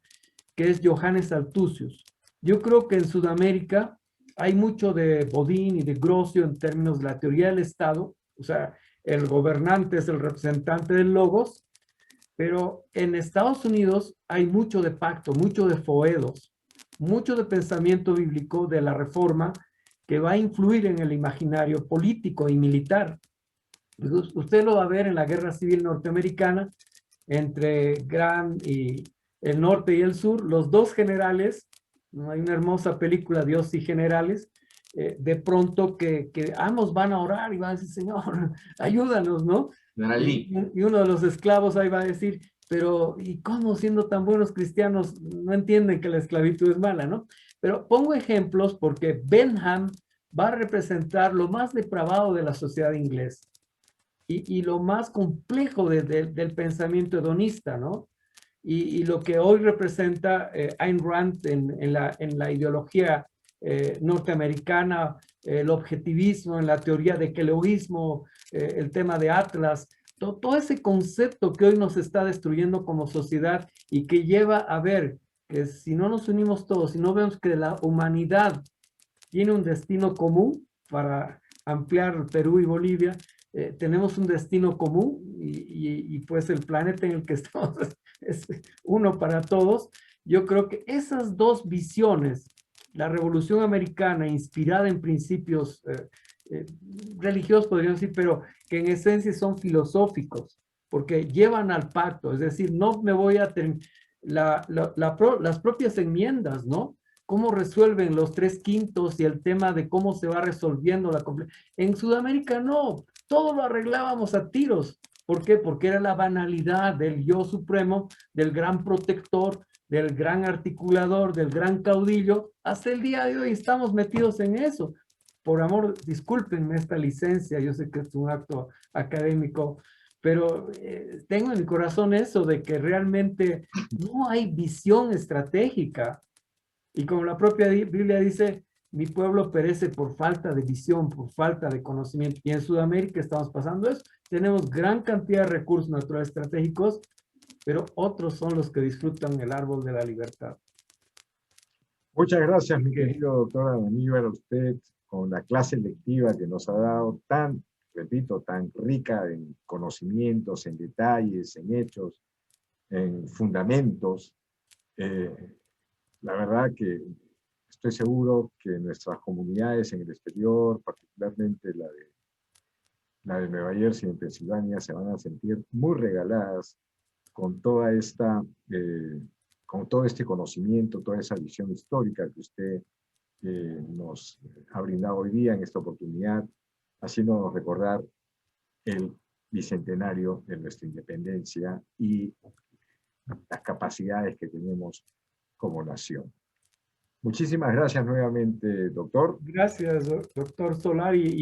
que es Johannes Althusius. Yo creo que en Sudamérica hay mucho de Bodin y de Grocio en términos de la teoría del Estado, o sea, el gobernante es el representante del logos, pero en Estados Unidos hay mucho de pacto, mucho de foedos, mucho de pensamiento bíblico de la reforma que va a influir en el imaginario político y militar. Usted lo va a ver en la Guerra Civil Norteamericana entre el norte y el sur, los dos generales, ¿no? Hay una hermosa película, Dios y Generales, de pronto que ambos van a orar y van a decir, Señor, ayúdanos, ¿no? Y uno de los esclavos ahí va a decir, pero ¿y cómo siendo tan buenos cristianos no entienden que la esclavitud es mala, ¿no? Pero pongo ejemplos porque Bentham va a representar lo más depravado de la sociedad inglesa y lo más complejo del pensamiento hedonista, ¿no? Y lo que hoy representa Ayn Rand en la ideología norteamericana, el objetivismo, en la teoría de Kelogismo, el tema de Atlas, todo ese concepto que hoy nos está destruyendo como sociedad y que lleva a ver que si no nos unimos todos, si no vemos que la humanidad tiene un destino común para ampliar Perú y Bolivia, tenemos un destino común y pues el planeta en el que estamos es uno para todos. Yo creo que esas dos visiones, la Revolución Americana inspirada en principios religiosos, podríamos decir, pero que en esencia son filosóficos, porque llevan al pacto, es decir, no me voy a las propias enmiendas, ¿no? ¿Cómo resuelven los 3/5 y el tema de cómo se va resolviendo la complejidad? En Sudamérica no, todo lo arreglábamos a tiros. ¿Por qué? Porque era la banalidad del yo supremo, del gran protector, del gran articulador, del gran caudillo. Hasta el día de hoy estamos metidos en eso. Por amor, discúlpenme esta licencia, yo sé que es un acto académico, pero tengo en mi corazón eso de que realmente no hay visión estratégica. Y como la propia Biblia dice, mi pueblo perece por falta de visión, por falta de conocimiento. Y en Sudamérica estamos pasando eso. Tenemos gran cantidad de recursos naturales estratégicos, pero otros son los que disfrutan el árbol de la libertad. Muchas gracias, mi Que, querido doctor Aníbal, a usted con la clase lectiva que nos ha dado tan, repito, tan rica en conocimientos, en detalles, en hechos, en fundamentos. La verdad que estoy seguro que nuestras comunidades en el exterior, particularmente la de Nueva Jersey y en Pensilvania, se van a sentir muy regaladas con toda esta, con todo este conocimiento, toda esa visión histórica que usted nos ha brindado hoy día en esta oportunidad, haciéndonos recordar el bicentenario de nuestra independencia y las capacidades que tenemos como nación. Muchísimas gracias nuevamente, doctor. gracias, doctor Solari.